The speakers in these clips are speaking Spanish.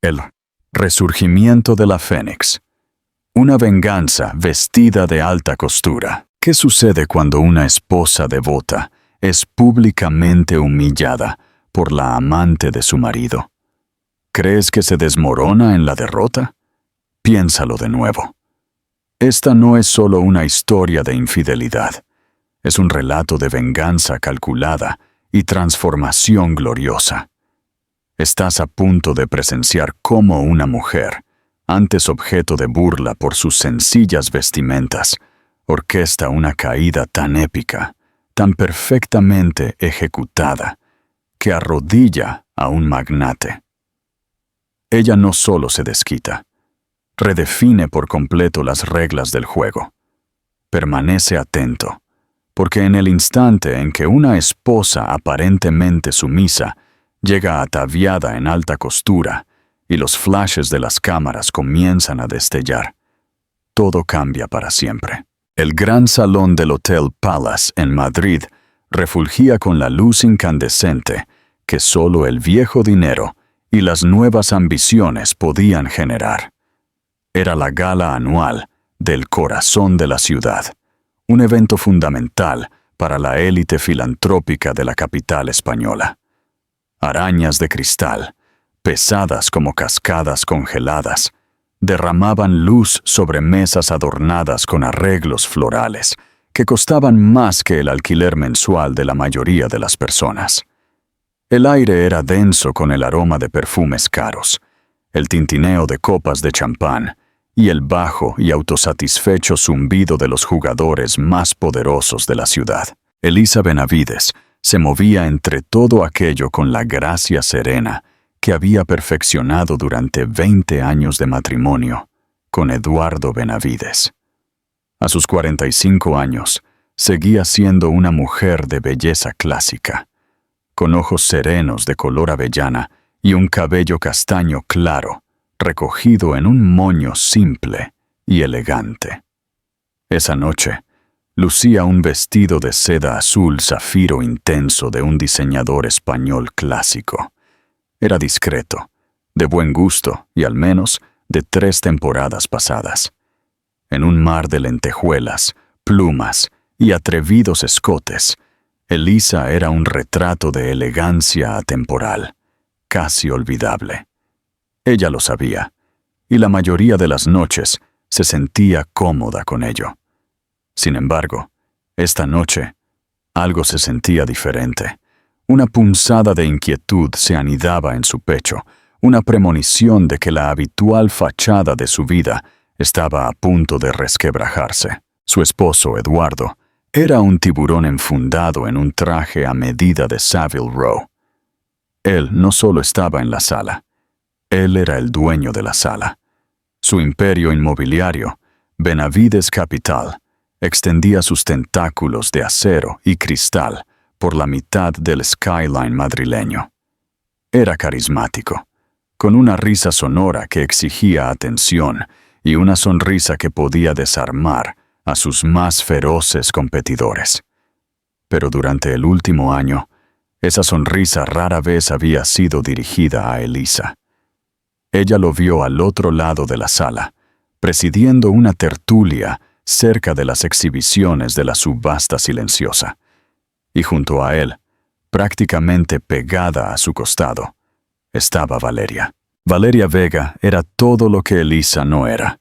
El resurgimiento de la Fénix. Una venganza vestida de alta costura. ¿Qué sucede cuando una esposa devota es públicamente humillada por la amante de su marido? ¿Crees que se desmorona en la derrota? Piénsalo de nuevo. Esta no es solo una historia de infidelidad. Es un relato de venganza calculada y transformación gloriosa. Estás a punto de presenciar cómo una mujer, antes objeto de burla por sus sencillas vestimentas, orquesta una caída tan épica, tan perfectamente ejecutada, que arrodilla a un magnate. Ella no solo se desquita, redefine por completo las reglas del juego. Permanece atento, porque en el instante en que una esposa aparentemente sumisa llega ataviada en alta costura y los flashes de las cámaras comienzan a destellar, todo cambia para siempre. El gran salón del Hotel Palace en Madrid refulgía con la luz incandescente que solo el viejo dinero y las nuevas ambiciones podían generar. Era la gala anual del corazón de la ciudad, un evento fundamental para la élite filantrópica de la capital española. Arañas de cristal, pesadas como cascadas congeladas, derramaban luz sobre mesas adornadas con arreglos florales que costaban más que el alquiler mensual de la mayoría de las personas. El aire era denso con el aroma de perfumes caros, el tintineo de copas de champán y el bajo y autosatisfecho zumbido de los jugadores más poderosos de la ciudad. Elisa Benavides se movía entre todo aquello con la gracia serena que había perfeccionado durante 20 años de matrimonio con Eduardo Benavides. A sus 45 años, seguía siendo una mujer de belleza clásica, con ojos serenos de color avellana y un cabello castaño claro, recogido en un moño simple y elegante. Esa noche, lucía un vestido de seda azul zafiro intenso de un diseñador español clásico. Era discreto, de buen gusto y al menos de 3 temporadas pasadas. En un mar de lentejuelas, plumas y atrevidos escotes, Elisa era un retrato de elegancia atemporal, casi olvidable. Ella lo sabía, y la mayoría de las noches se sentía cómoda con ello. Sin embargo, esta noche, algo se sentía diferente. Una punzada de inquietud se anidaba en su pecho, una premonición de que la habitual fachada de su vida estaba a punto de resquebrajarse. Su esposo, Eduardo, era un tiburón enfundado en un traje a medida de Savile Row. Él no solo estaba en la sala, él era el dueño de la sala. Su imperio inmobiliario, Benavides Capital, extendía sus tentáculos de acero y cristal por la mitad del skyline madrileño. Era carismático, con una risa sonora que exigía atención y una sonrisa que podía desarmar a sus más feroces competidores. Pero durante el último año, esa sonrisa rara vez había sido dirigida a Elisa. Ella lo vio al otro lado de la sala, presidiendo una tertulia cerca de las exhibiciones de la subasta silenciosa. Y junto a él, prácticamente pegada a su costado, estaba Valeria. Valeria Vega era todo lo que Elisa no era.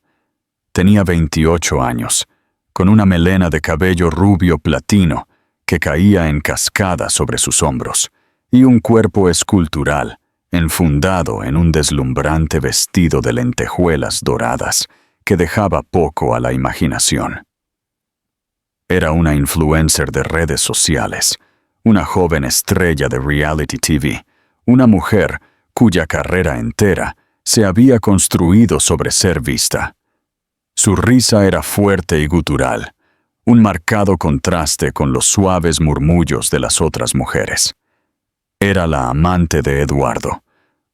Tenía 28 años, con una melena de cabello rubio platino que caía en cascada sobre sus hombros, y un cuerpo escultural, enfundado en un deslumbrante vestido de lentejuelas doradas que dejaba poco a la imaginación. Era una influencer de redes sociales, una joven estrella de reality TV, una mujer cuya carrera entera se había construido sobre ser vista. Su risa era fuerte y gutural, un marcado contraste con los suaves murmullos de las otras mujeres. Era la amante de Eduardo,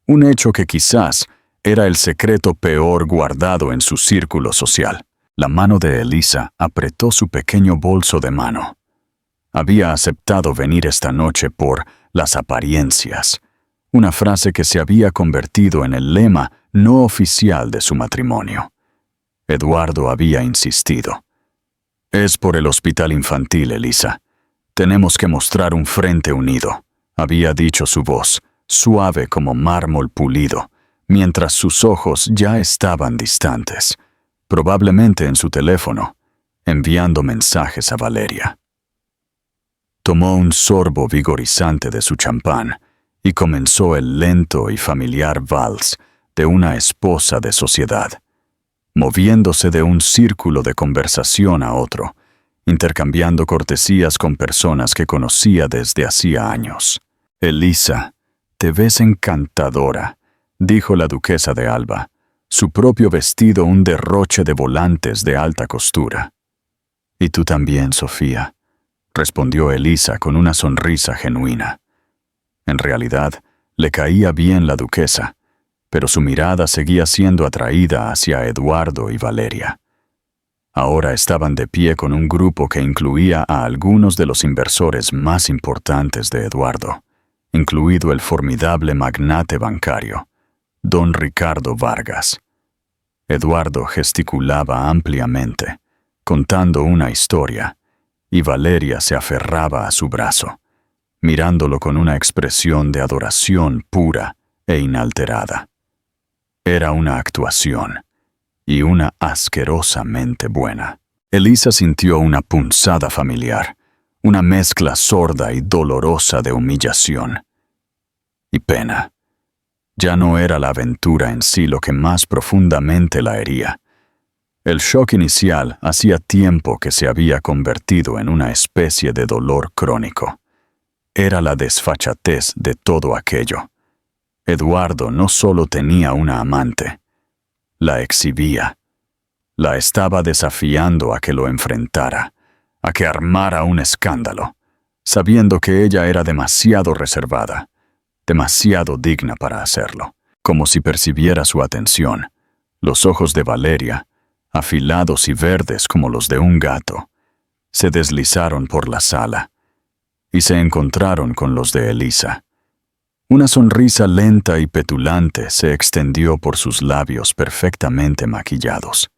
un hecho que quizás era el secreto peor guardado en su círculo social. La mano de Elisa apretó su pequeño bolso de mano. Había aceptado venir esta noche por las apariencias, una frase que se había convertido en el lema no oficial de su matrimonio. Eduardo había insistido. «Es por el hospital infantil, Elisa. Tenemos que mostrar un frente unido», había dicho su voz, suave como mármol pulido, mientras sus ojos ya estaban distantes, probablemente en su teléfono, enviando mensajes a Valeria. Tomó un sorbo vigorizante de su champán y comenzó el lento y familiar vals de una esposa de sociedad, moviéndose de un círculo de conversación a otro, intercambiando cortesías con personas que conocía desde hacía años. «Elisa, te ves encantadora», dijo la duquesa de Alba, su propio vestido un derroche de volantes de alta costura. «Y tú también, Sofía», respondió Elisa con una sonrisa genuina. En realidad, le caía bien la duquesa, pero su mirada seguía siendo atraída hacia Eduardo y Valeria. Ahora estaban de pie con un grupo que incluía a algunos de los inversores más importantes de Eduardo, incluido el formidable magnate bancario, don Ricardo Vargas. Eduardo gesticulaba ampliamente, contando una historia, y Valeria se aferraba a su brazo, mirándolo con una expresión de adoración pura e inalterada. Era una actuación, y una asquerosamente buena. Elisa sintió una punzada familiar, una mezcla sorda y dolorosa de humillación y pena. Ya no era la aventura en sí lo que más profundamente la hería. El shock inicial hacía tiempo que se había convertido en una especie de dolor crónico. Era la desfachatez de todo aquello. Eduardo no solo tenía una amante, la exhibía. La estaba desafiando a que lo enfrentara, a que armara un escándalo, sabiendo que ella era demasiado reservada, demasiado digna para hacerlo. Como si percibiera su atención, los ojos de Valeria, afilados y verdes como los de un gato, se deslizaron por la sala y se encontraron con los de Elisa. Una sonrisa lenta y petulante se extendió por sus labios perfectamente maquillados.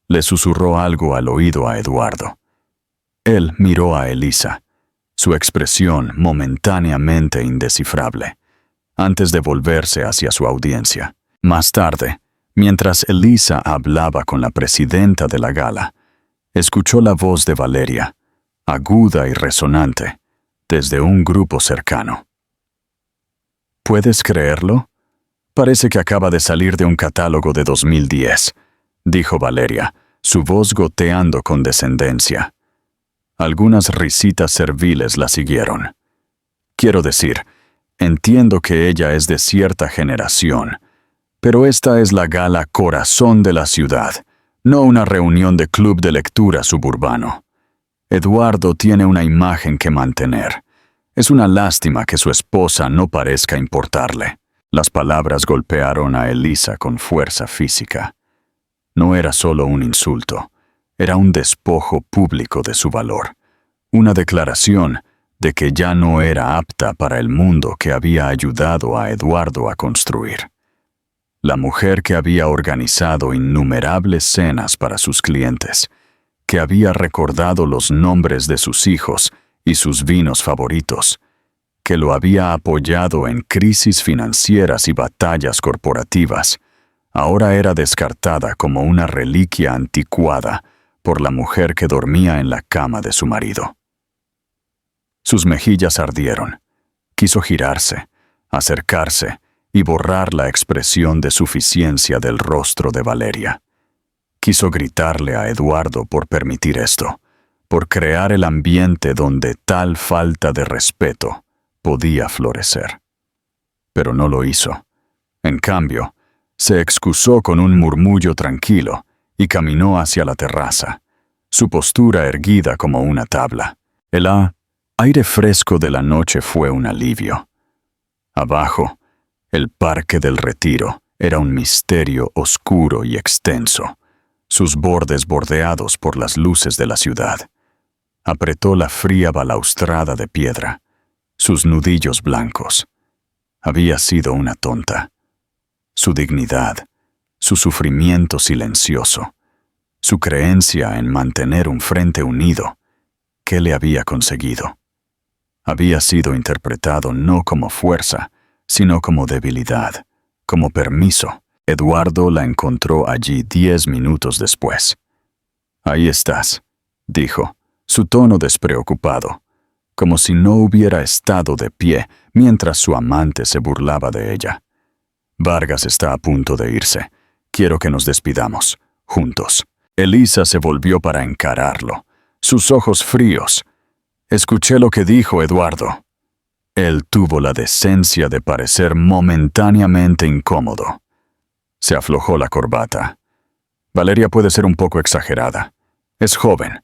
Le susurró algo al oído a Eduardo. Él miró a Elisa, su expresión momentáneamente indescifrable, antes de volverse hacia su audiencia. Más tarde, mientras Elisa hablaba con la presidenta de la gala, escuchó la voz de Valeria, aguda y resonante, desde un grupo cercano. ¿Puedes creerlo? Parece que acaba de salir de un catálogo de 2010, dijo Valeria, su voz goteando con descendencia. Algunas risitas serviles la siguieron. Quiero decir, entiendo que ella es de cierta generación, pero esta es la gala corazón de la ciudad, no una reunión de club de lectura suburbano. Eduardo tiene una imagen que mantener. Es una lástima que su esposa no parezca importarle. Las palabras golpearon a Elisa con fuerza física. No era solo un insulto, era un despojo público de su valor, una declaración de que ya no era apta para el mundo que había ayudado a Eduardo a construir. La mujer que había organizado innumerables cenas para sus clientes, que había recordado los nombres de sus hijos y sus vinos favoritos, que lo había apoyado en crisis financieras y batallas corporativas, ahora era descartada como una reliquia anticuada por la mujer que dormía en la cama de su marido. Sus mejillas ardieron. Quiso girarse, acercarse y borrar la expresión de suficiencia del rostro de Valeria. Quiso gritarle a Eduardo por permitir esto, por crear el ambiente donde tal falta de respeto podía florecer. Pero no lo hizo. En cambio, se excusó con un murmullo tranquilo y caminó hacia la terraza, su postura erguida como una tabla. El aire fresco de la noche fue un alivio. Abajo, el Parque del Retiro era un misterio oscuro y extenso, sus bordes bordeados por las luces de la ciudad. Apretó la fría balaustrada de piedra, sus nudillos blancos. Había sido una tonta. Su dignidad, su sufrimiento silencioso, su creencia en mantener un frente unido, ¿qué le había conseguido? Había sido interpretado no como fuerza, sino como debilidad, como permiso. Eduardo la encontró allí 10 minutos después. «Ahí estás», dijo, su tono despreocupado, como si no hubiera estado de pie mientras su amante se burlaba de ella. «Vargas está a punto de irse. Quiero que nos despidamos, juntos». Elisa se volvió para encararlo, sus ojos fríos. «Escuché lo que dijo Eduardo». Él tuvo la decencia de parecer momentáneamente incómodo. Se aflojó la corbata. «Valeria puede ser un poco exagerada. Es joven.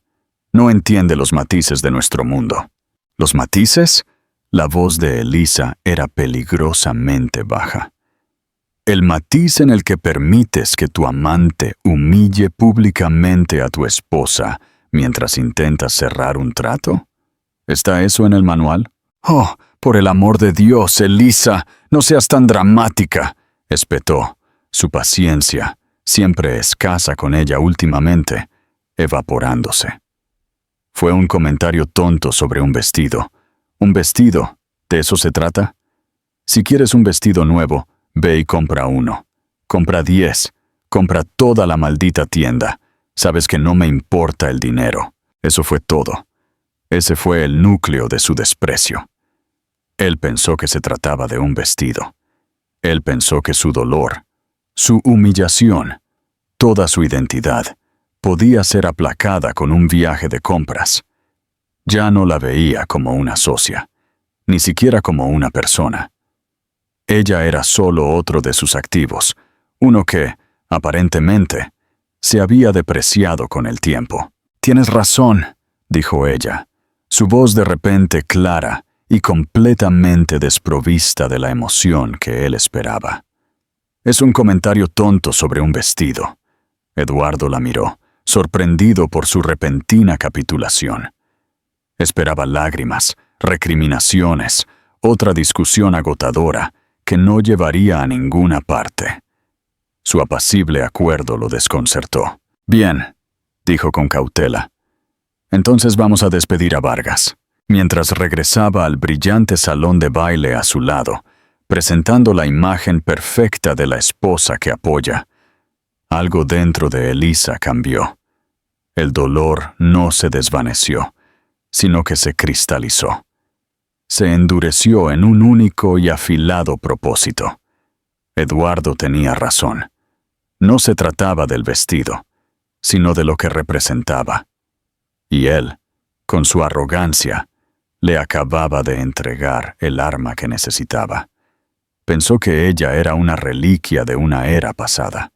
No entiende los matices de nuestro mundo». ¿Los matices? La voz de Elisa era peligrosamente baja. «El matiz en el que permites que tu amante humille públicamente a tu esposa mientras intentas cerrar un trato. ¿Está eso en el manual?» «Oh, por el amor de Dios, Elisa, no seas tan dramática», espetó, su paciencia, siempre escasa con ella últimamente, evaporándose. Fue un comentario tonto sobre un vestido. ¿Un vestido? ¿De eso se trata? Si quieres un vestido nuevo, ve y compra uno. Compra 10. Compra toda la maldita tienda. Sabes que no me importa el dinero». Eso fue todo. Ese fue el núcleo de su desprecio. Él pensó que se trataba de un vestido. Él pensó que su dolor, su humillación, toda su identidad, podía ser aplacada con un viaje de compras. Ya no la veía como una socia, ni siquiera como una persona. Ella era solo otro de sus activos, uno que, aparentemente, se había depreciado con el tiempo. «Tienes razón», dijo ella, su voz de repente clara y completamente desprovista de la emoción que él esperaba. «Es un comentario tonto sobre un vestido». Eduardo la miró, sorprendido por su repentina capitulación. Esperaba lágrimas, recriminaciones, otra discusión agotadora que no llevaría a ninguna parte. Su apacible acuerdo lo desconcertó. «Bien», dijo con cautela. «Entonces vamos a despedir a Vargas». Mientras regresaba al brillante salón de baile a su lado, presentando la imagen perfecta de la esposa que apoya, algo dentro de Elisa cambió. El dolor no se desvaneció, sino que se cristalizó. Se endureció en un único y afilado propósito. Eduardo tenía razón. No se trataba del vestido, sino de lo que representaba. Y él, con su arrogancia, le acababa de entregar el arma que necesitaba. Pensó que ella era una reliquia de una era pasada.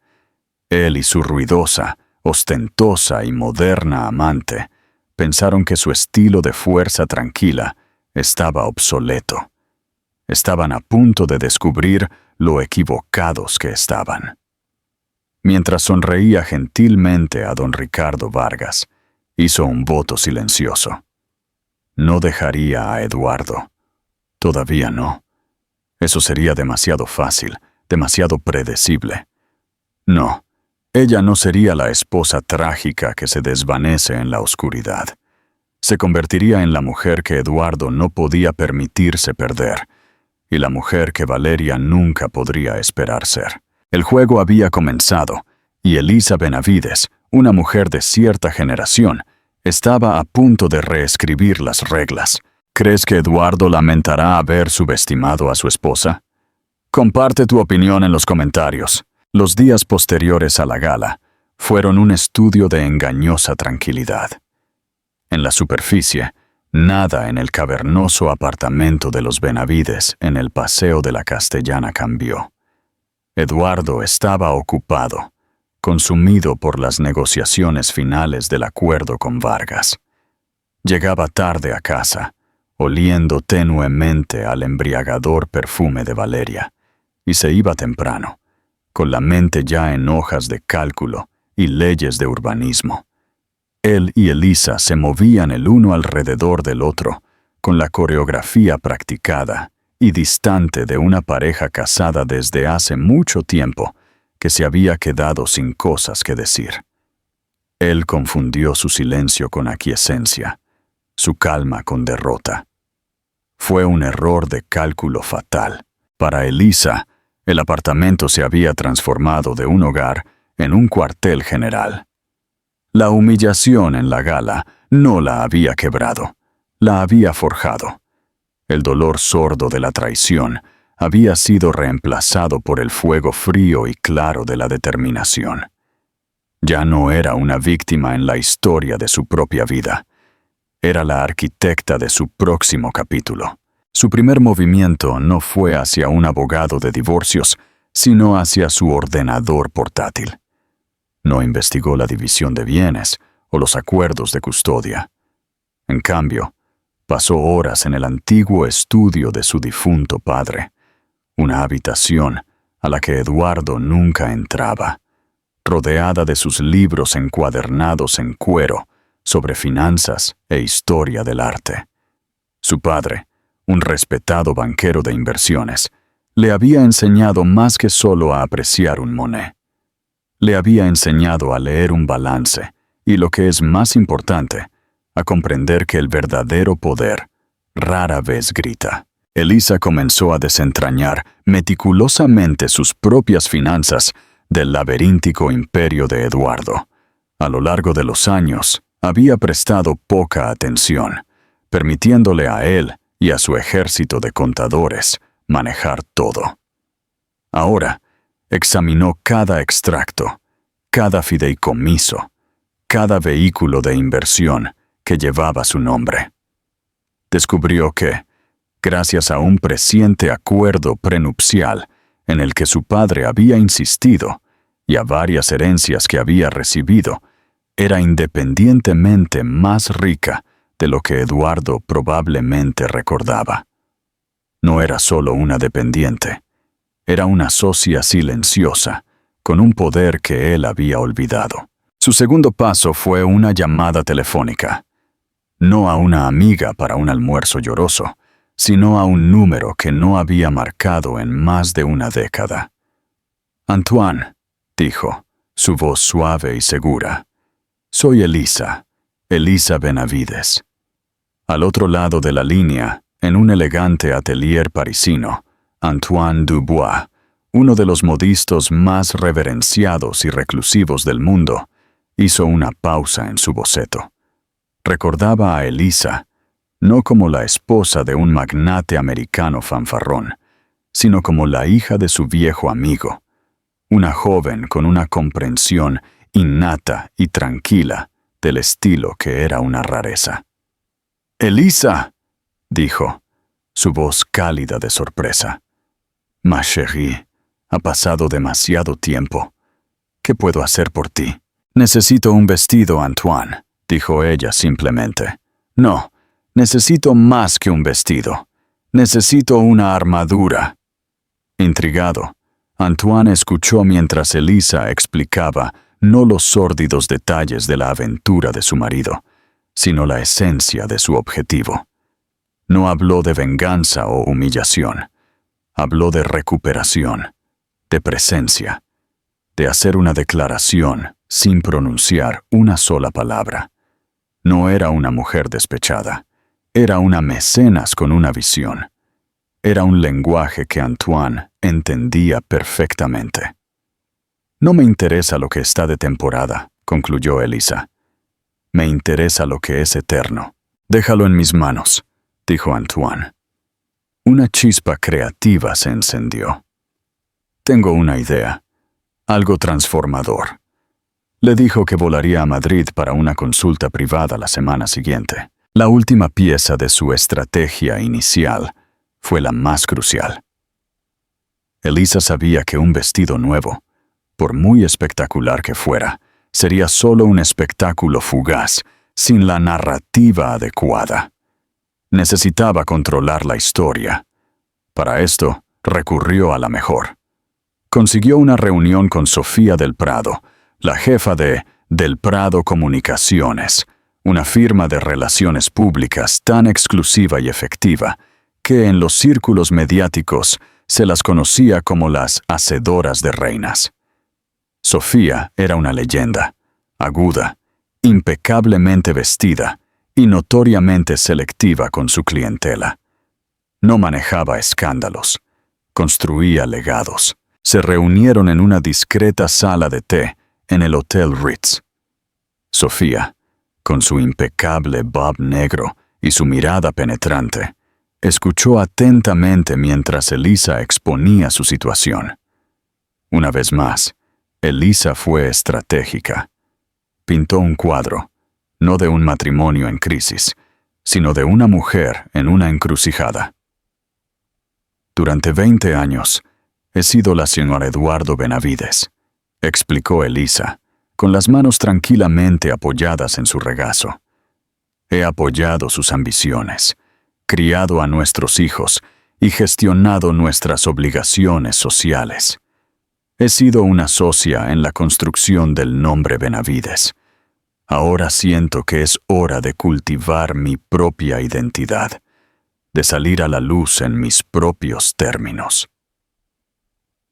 Él y su ruidosa, ostentosa y moderna amante pensaron que su estilo de fuerza tranquila estaba obsoleto. Estaban a punto de descubrir lo equivocados que estaban. Mientras sonreía gentilmente a don Ricardo Vargas, hizo un voto silencioso. No dejaría a Eduardo. Todavía no. Eso sería demasiado fácil, demasiado predecible. No, ella no sería la esposa trágica que se desvanece en la oscuridad. Se convertiría en la mujer que Eduardo no podía permitirse perder, y la mujer que Valeria nunca podría esperar ser. El juego había comenzado, y Elisa Benavides, una mujer de cierta generación, estaba a punto de reescribir las reglas. ¿Crees que Eduardo lamentará haber subestimado a su esposa? Comparte tu opinión en los comentarios. Los días posteriores a la gala fueron un estudio de engañosa tranquilidad. En la superficie, nada en el cavernoso apartamento de los Benavides en el Paseo de la Castellana cambió. Eduardo estaba ocupado, consumido por las negociaciones finales del acuerdo con Vargas. Llegaba tarde a casa, oliendo tenuemente al embriagador perfume de Valeria, y se iba temprano, con la mente ya en hojas de cálculo y leyes de urbanismo. Él y Elisa se movían el uno alrededor del otro, con la coreografía practicada y distante de una pareja casada desde hace mucho tiempo que se había quedado sin cosas que decir. Él confundió su silencio con aquiescencia, su calma con derrota. Fue un error de cálculo fatal. Para Elisa, el apartamento se había transformado de un hogar en un cuartel general. La humillación en la gala no la había quebrado, la había forjado. El dolor sordo de la traición había sido reemplazado por el fuego frío y claro de la determinación. Ya no era una víctima en la historia de su propia vida. Era la arquitecta de su próximo capítulo. Su primer movimiento no fue hacia un abogado de divorcios, sino hacia su ordenador portátil. No investigó la división de bienes o los acuerdos de custodia. En cambio, pasó horas en el antiguo estudio de su difunto padre, una habitación a la que Eduardo nunca entraba, rodeada de sus libros encuadernados en cuero sobre finanzas e historia del arte. Su padre, un respetado banquero de inversiones, le había enseñado más que solo a apreciar un Monet. Le había enseñado a leer un balance y, lo que es más importante, a comprender que el verdadero poder rara vez grita. Elisa comenzó a desentrañar meticulosamente sus propias finanzas del laberíntico imperio de Eduardo. A lo largo de los años, había prestado poca atención, permitiéndole a él y a su ejército de contadores manejar todo. Ahora, examinó cada extracto, cada fideicomiso, cada vehículo de inversión que llevaba su nombre. Descubrió que, gracias a un presciente acuerdo prenupcial en el que su padre había insistido y a varias herencias que había recibido, era independientemente más rica de lo que Eduardo probablemente recordaba. No era solo una dependiente, era una socia silenciosa, con un poder que él había olvidado. Su segundo paso fue una llamada telefónica. No a una amiga para un almuerzo lloroso, sino a un número que no había marcado en más de una década. «Antoine», dijo, su voz suave y segura. «Soy Elisa, Elisa Benavides». Al otro lado de la línea, en un elegante atelier parisino, Antoine Dubois, uno de los modistos más reverenciados y reclusivos del mundo, hizo una pausa en su boceto. Recordaba a Elisa, no como la esposa de un magnate americano fanfarrón, sino como la hija de su viejo amigo, una joven con una comprensión innata y tranquila del estilo que era una rareza. «Elisa», dijo, su voz cálida de sorpresa. «Ma chérie, ha pasado demasiado tiempo. ¿Qué puedo hacer por ti?» «Necesito un vestido, Antoine», dijo ella simplemente. «No, necesito más que un vestido. Necesito una armadura». Intrigado, Antoine escuchó mientras Elisa explicaba no los sórdidos detalles de la aventura de su marido, sino la esencia de su objetivo. No habló de venganza o humillación. Habló de recuperación, de presencia, de hacer una declaración sin pronunciar una sola palabra. No era una mujer despechada, era una mecenas con una visión. Era un lenguaje que Antoine entendía perfectamente. «No me interesa lo que está de temporada», concluyó Elisa. «Me interesa lo que es eterno. Déjalo en mis manos», dijo Antoine. Una chispa creativa se encendió. «Tengo una idea, algo transformador». Le dijo que volaría a Madrid para una consulta privada la semana siguiente. La última pieza de su estrategia inicial fue la más crucial. Elisa sabía que un vestido nuevo, por muy espectacular que fuera, sería solo un espectáculo fugaz, sin la narrativa adecuada. Necesitaba controlar la historia. Para esto, recurrió a la mejor. Consiguió una reunión con Sofía del Prado, la jefa de Del Prado Comunicaciones, una firma de relaciones públicas tan exclusiva y efectiva que en los círculos mediáticos se las conocía como las hacedoras de reinas. Sofía era una leyenda, aguda, impecablemente vestida y notoriamente selectiva con su clientela. No manejaba escándalos, construía legados. Se reunieron en una discreta sala de té en el Hotel Ritz. Sofía, con su impecable bob negro y su mirada penetrante, escuchó atentamente mientras Elisa exponía su situación. Una vez más, Elisa fue estratégica. Pintó un cuadro, no de un matrimonio en crisis, sino de una mujer en una encrucijada. Durante 20 años, he sido la señora Eduardo Benavides, explicó Elisa, con las manos tranquilamente apoyadas en su regazo. He apoyado sus ambiciones, criado a nuestros hijos y gestionado nuestras obligaciones sociales. He sido una socia en la construcción del nombre Benavides. Ahora siento que es hora de cultivar mi propia identidad, de salir a la luz en mis propios términos.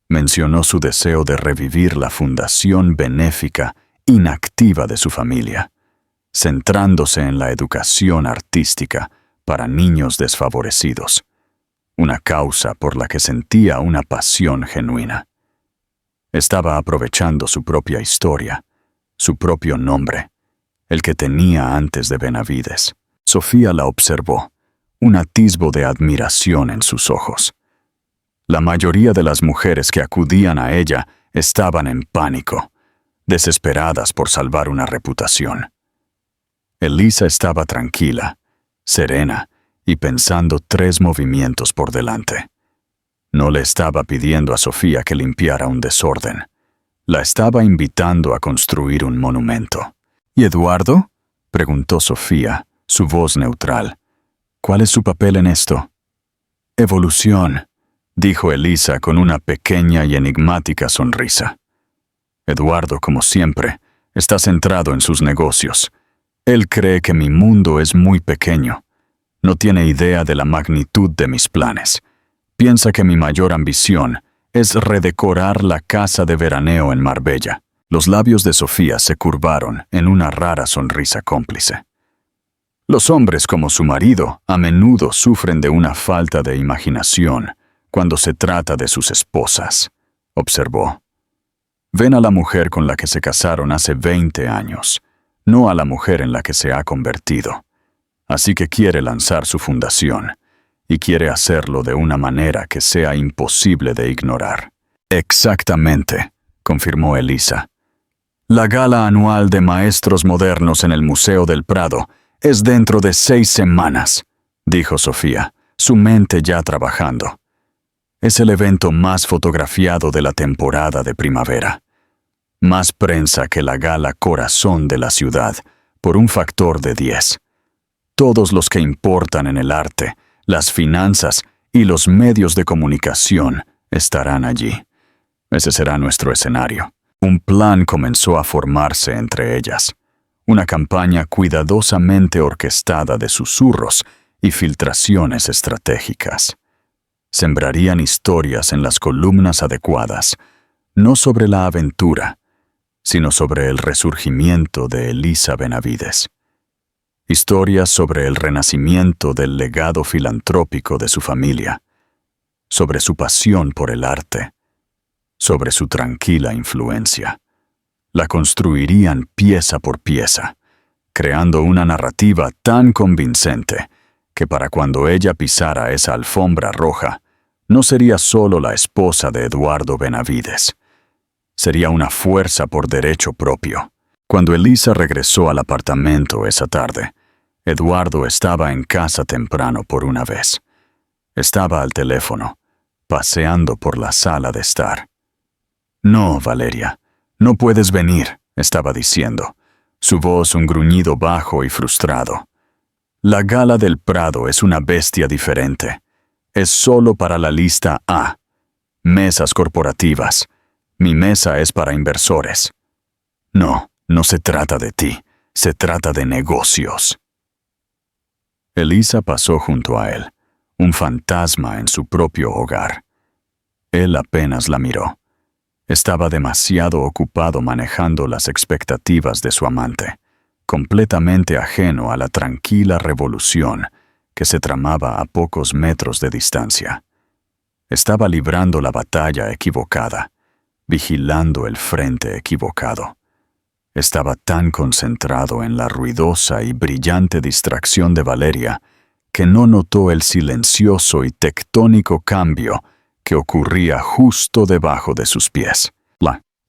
Mencionó su deseo de revivir la fundación benéfica inactiva de su familia, centrándose en la educación artística para niños desfavorecidos, una causa por la que sentía una pasión genuina. Estaba aprovechando su propia historia, su propio nombre, el que tenía antes de Benavides. Sofía la observó, un atisbo de admiración en sus ojos. La mayoría de las mujeres que acudían a ella estaban en pánico, desesperadas por salvar una reputación. Elisa estaba tranquila, serena y pensando 3 movimientos por delante. No le estaba pidiendo a Sofía que limpiara un desorden. La estaba invitando a construir un monumento. ¿Y Eduardo?, preguntó Sofía, su voz neutral. ¿Cuál es su papel en esto? Evolución, dijo Elisa con una pequeña y enigmática sonrisa. Eduardo, como siempre, está centrado en sus negocios. Él cree que mi mundo es muy pequeño. No tiene idea de la magnitud de mis planes. Piensa que mi mayor ambición es redecorar la casa de veraneo en Marbella. Los labios de Sofía se curvaron en una rara sonrisa cómplice. Los hombres como su marido a menudo sufren de una falta de imaginación cuando se trata de sus esposas, observó. Ven a la mujer con la que se casaron hace 20 años, no a la mujer en la que se ha convertido. Así que quiere lanzar su fundación, y quiere hacerlo de una manera que sea imposible de ignorar. Exactamente, confirmó Elisa. La gala anual de maestros modernos en el Museo del Prado es dentro de 6 semanas, dijo Sofía, su mente ya trabajando. Es el evento más fotografiado de la temporada de primavera. Más prensa que la gala Corazón de la ciudad, por un factor de 10. Todos los que importan en el arte, las finanzas y los medios de comunicación estarán allí. Ese será nuestro escenario. Un plan comenzó a formarse entre ellas. Una campaña cuidadosamente orquestada de susurros y filtraciones estratégicas. Sembrarían historias en las columnas adecuadas, no sobre la aventura, sino sobre el resurgimiento de Elisa Benavides. Historias sobre el renacimiento del legado filantrópico de su familia, sobre su pasión por el arte, sobre su tranquila influencia. La construirían pieza por pieza, creando una narrativa tan convincente que para cuando ella pisara esa alfombra roja, no sería solo la esposa de Eduardo Benavides. Sería una fuerza por derecho propio. Cuando Elisa regresó al apartamento esa tarde, Eduardo estaba en casa temprano por una vez. Estaba al teléfono, paseando por la sala de estar. No, Valeria, no puedes venir, estaba diciendo, su voz un gruñido bajo y frustrado. La gala del Prado es una bestia diferente. Es solo para la lista A. Mesas corporativas. Mi mesa es para inversores. No, no se trata de ti, se trata de negocios. Elisa pasó junto a él, un fantasma en su propio hogar. Él apenas la miró. Estaba demasiado ocupado manejando las expectativas de su amante, completamente ajeno a la tranquila revolución que se tramaba a pocos metros de distancia. Estaba librando la batalla equivocada, vigilando el frente equivocado. Estaba tan concentrado en la ruidosa y brillante distracción de Valeria que no notó el silencioso y tectónico cambio que ocurría justo debajo de sus pies.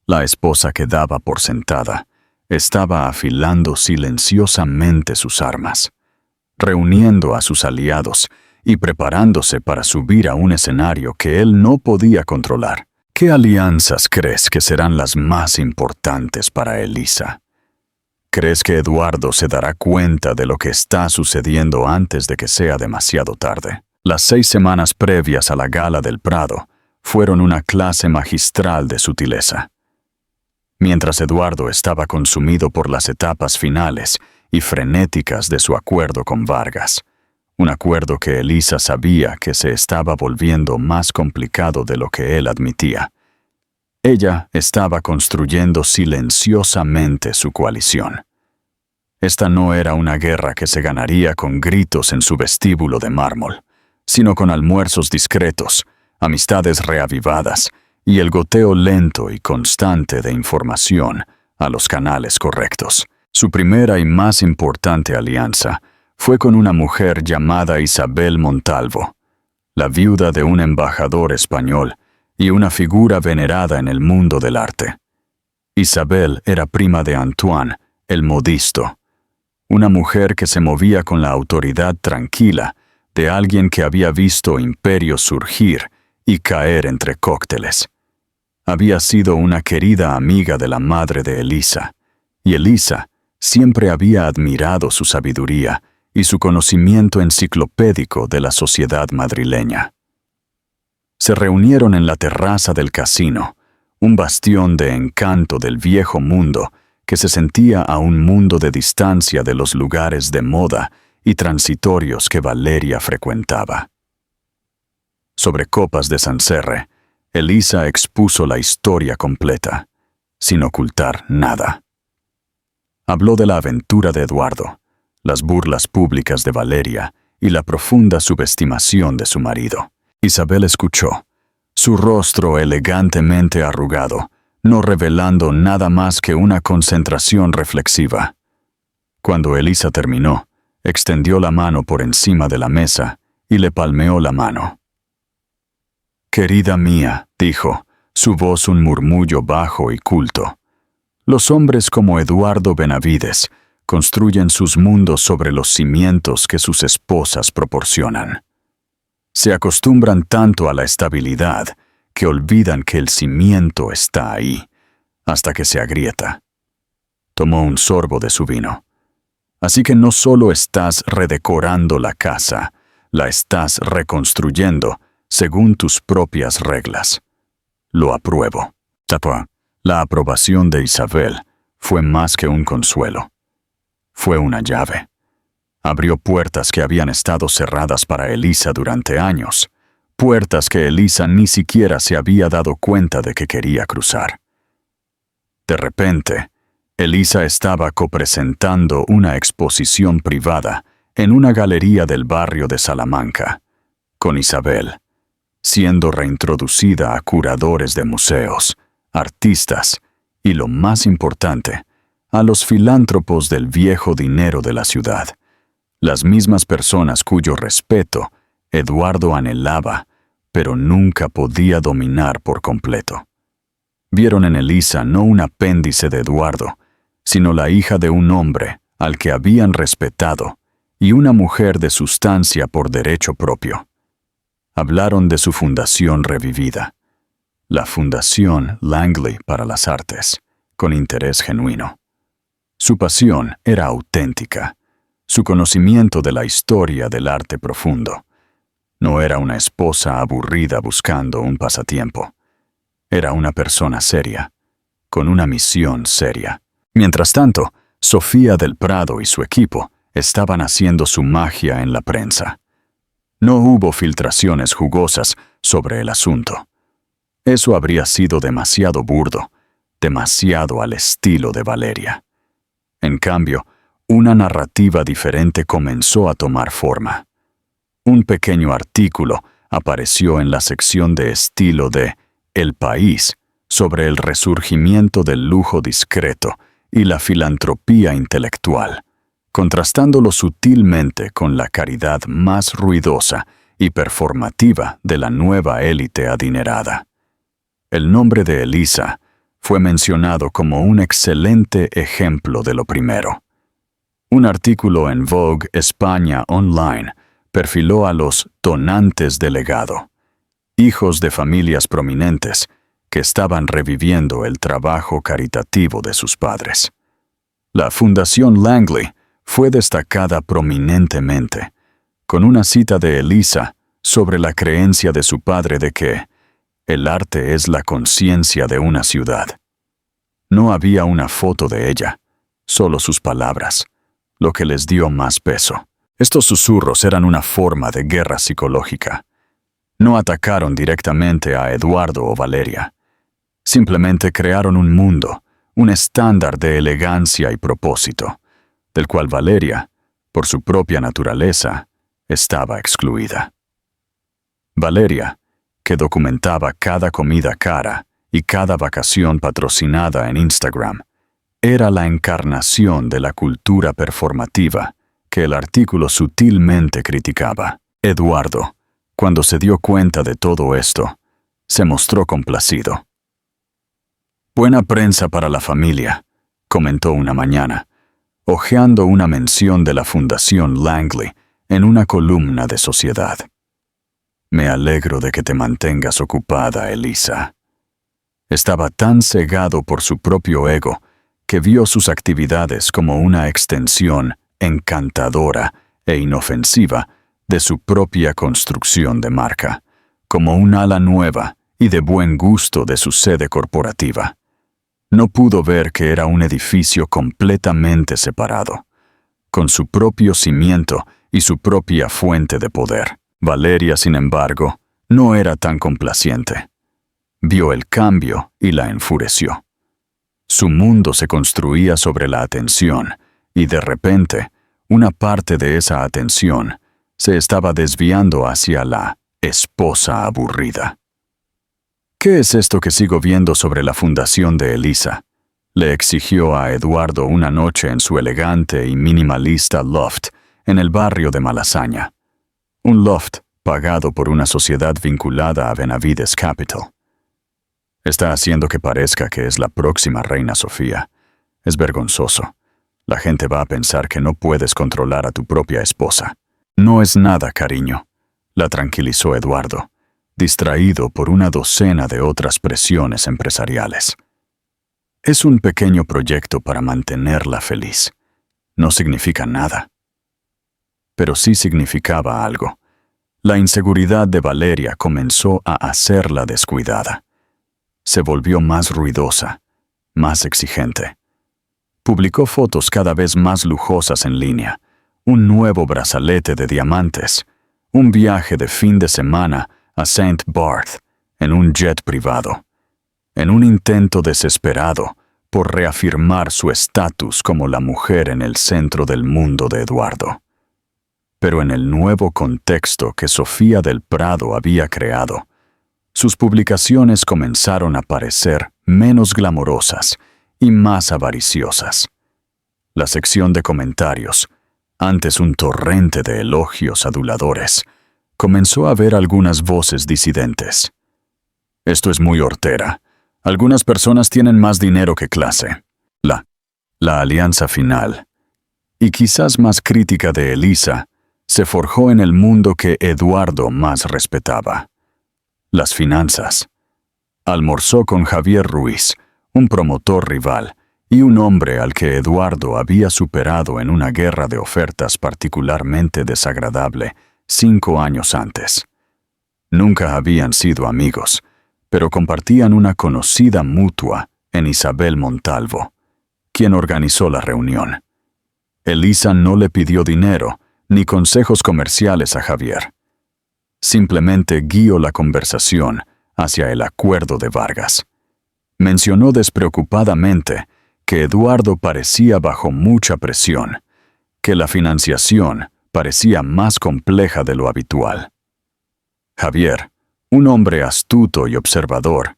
La esposa que daba por sentada estaba afilando silenciosamente sus armas, reuniendo a sus aliados y preparándose para subir a un escenario que él no podía controlar. ¿Qué alianzas crees que serán las más importantes para Elisa? ¿Crees que Eduardo se dará cuenta de lo que está sucediendo antes de que sea demasiado tarde? Las 6 semanas previas a la Gala del Prado fueron una clase magistral de sutileza. Mientras Eduardo estaba consumido por las etapas finales y frenéticas de su acuerdo con Vargas, un acuerdo que Elisa sabía que se estaba volviendo más complicado de lo que él admitía, ella estaba construyendo silenciosamente su coalición. Esta no era una guerra que se ganaría con gritos en su vestíbulo de mármol, sino con almuerzos discretos, amistades reavivadas y el goteo lento y constante de información a los canales correctos. Su primera y más importante alianza fue con una mujer llamada Isabel Montalvo, la viuda de un embajador español y una figura venerada en el mundo del arte. Isabel era prima de Antoine, el modisto, una mujer que se movía con la autoridad tranquila de alguien que había visto imperios surgir y caer entre cócteles. Había sido una querida amiga de la madre de Elisa, y Elisa siempre había admirado su sabiduría y su conocimiento enciclopédico de la sociedad madrileña. Se reunieron en la terraza del casino, un bastión de encanto del viejo mundo que se sentía a un mundo de distancia de los lugares de moda y transitorios que Valeria frecuentaba. Sobre copas de Sancerre, Elisa expuso la historia completa, sin ocultar nada. Habló de la aventura de Eduardo, las burlas públicas de Valeria y la profunda subestimación de su marido. Isabel escuchó, su rostro elegantemente arrugado, no revelando nada más que una concentración reflexiva. Cuando Elisa terminó, extendió la mano por encima de la mesa y le palmeó la mano. «Querida mía», dijo, su voz un murmullo bajo y culto, «los hombres como Eduardo Benavides construyen sus mundos sobre los cimientos que sus esposas proporcionan. Se acostumbran tanto a la estabilidad que olvidan que el cimiento está ahí, hasta que se agrieta». Tomó un sorbo de su vino. «Así que no solo estás redecorando la casa, la estás reconstruyendo según tus propias reglas. Lo apruebo». La aprobación de Isabel fue más que un consuelo. Fue una llave. Abrió puertas que habían estado cerradas para Elisa durante años, puertas que Elisa ni siquiera se había dado cuenta de que quería cruzar. De repente, Elisa estaba copresentando una exposición privada en una galería del barrio de Salamanca, con Isabel, siendo reintroducida a curadores de museos, artistas y, lo más importante, a los filántropos del viejo dinero de la ciudad, las mismas personas cuyo respeto Eduardo anhelaba, pero nunca podía dominar por completo. Vieron en Elisa no un apéndice de Eduardo, sino la hija de un hombre al que habían respetado y una mujer de sustancia por derecho propio. Hablaron de su fundación revivida, la Fundación Langley para las Artes, con interés genuino. Su pasión era auténtica, su conocimiento de la historia del arte profundo. No era una esposa aburrida buscando un pasatiempo. Era una persona seria, con una misión seria. Mientras tanto, Sofía del Prado y su equipo estaban haciendo su magia en la prensa. No hubo filtraciones jugosas sobre el asunto. Eso habría sido demasiado burdo, demasiado al estilo de Valeria. En cambio, una narrativa diferente comenzó a tomar forma. Un pequeño artículo apareció en la sección de estilo de El País sobre el resurgimiento del lujo discreto y la filantropía intelectual, contrastándolo sutilmente con la caridad más ruidosa y performativa de la nueva élite adinerada. El nombre de Elisa fue mencionado como un excelente ejemplo de lo primero. Un artículo en Vogue España Online perfiló a los donantes de legado, hijos de familias prominentes que estaban reviviendo el trabajo caritativo de sus padres. La Fundación Langley fue destacada prominentemente, con una cita de Elisa sobre la creencia de su padre de que el arte es la conciencia de una ciudad. No había una foto de ella, solo sus palabras, lo que les dio más peso. Estos susurros eran una forma de guerra psicológica. No atacaron directamente a Eduardo o Valeria. Simplemente crearon un mundo, un estándar de elegancia y propósito, del cual Valeria, por su propia naturaleza, estaba excluida. Valeria, que documentaba cada comida cara y cada vacación patrocinada en Instagram, era la encarnación de la cultura performativa que el artículo sutilmente criticaba. Eduardo, cuando se dio cuenta de todo esto, se mostró complacido. «Buena prensa para la familia», comentó una mañana, hojeando una mención de la Fundación Langley en una columna de Sociedad. «Me alegro de que te mantengas ocupada, Elisa». Estaba tan cegado por su propio ego que vio sus actividades como una extensión encantadora e inofensiva de su propia construcción de marca, como un ala nueva y de buen gusto de su sede corporativa. No pudo ver que era un edificio completamente separado, con su propio cimiento y su propia fuente de poder. Valeria, sin embargo, no era tan complaciente. Vio el cambio y la enfureció. Su mundo se construía sobre la atención, y de repente, una parte de esa atención se estaba desviando hacia la esposa aburrida. «¿Qué es esto que sigo viendo sobre la fundación de Elisa?», le exigió a Eduardo una noche en su elegante y minimalista loft en el barrio de Malasaña. Un loft pagado por una sociedad vinculada a Benavides Capital. «Está haciendo que parezca que es la próxima reina Sofía. Es vergonzoso. La gente va a pensar que no puedes controlar a tu propia esposa». «No es nada, cariño», la tranquilizó Eduardo, distraído por una docena de otras presiones empresariales. «Es un pequeño proyecto para mantenerla feliz. No significa nada». Pero sí significaba algo. La inseguridad de Valeria comenzó a hacerla descuidada. Se volvió más ruidosa, más exigente. Publicó fotos cada vez más lujosas en línea, un nuevo brazalete de diamantes, un viaje de fin de semana a St. Barth en un jet privado, en un intento desesperado por reafirmar su estatus como la mujer en el centro del mundo de Eduardo. Pero en el nuevo contexto que Sofía del Prado había creado, sus publicaciones comenzaron a parecer menos glamorosas y más avariciosas. La sección de comentarios, antes un torrente de elogios aduladores, comenzó a ver algunas voces disidentes. «Esto es muy hortera. Algunas personas tienen más dinero que clase». La alianza final, y quizás más crítica de Elisa, se forjó en el mundo que Eduardo más respetaba: las finanzas. Almorzó con Javier Ruiz, un promotor rival, y un hombre al que Eduardo había superado en una guerra de ofertas particularmente desagradable 5 años antes. Nunca habían sido amigos, pero compartían una conocida mutua en Isabel Montalvo, quien organizó la reunión. Elisa no le pidió dinero ni consejos comerciales a Javier. Simplemente guió la conversación hacia el acuerdo de Vargas. Mencionó despreocupadamente que Eduardo parecía bajo mucha presión, que la financiación parecía más compleja de lo habitual. Javier, un hombre astuto y observador,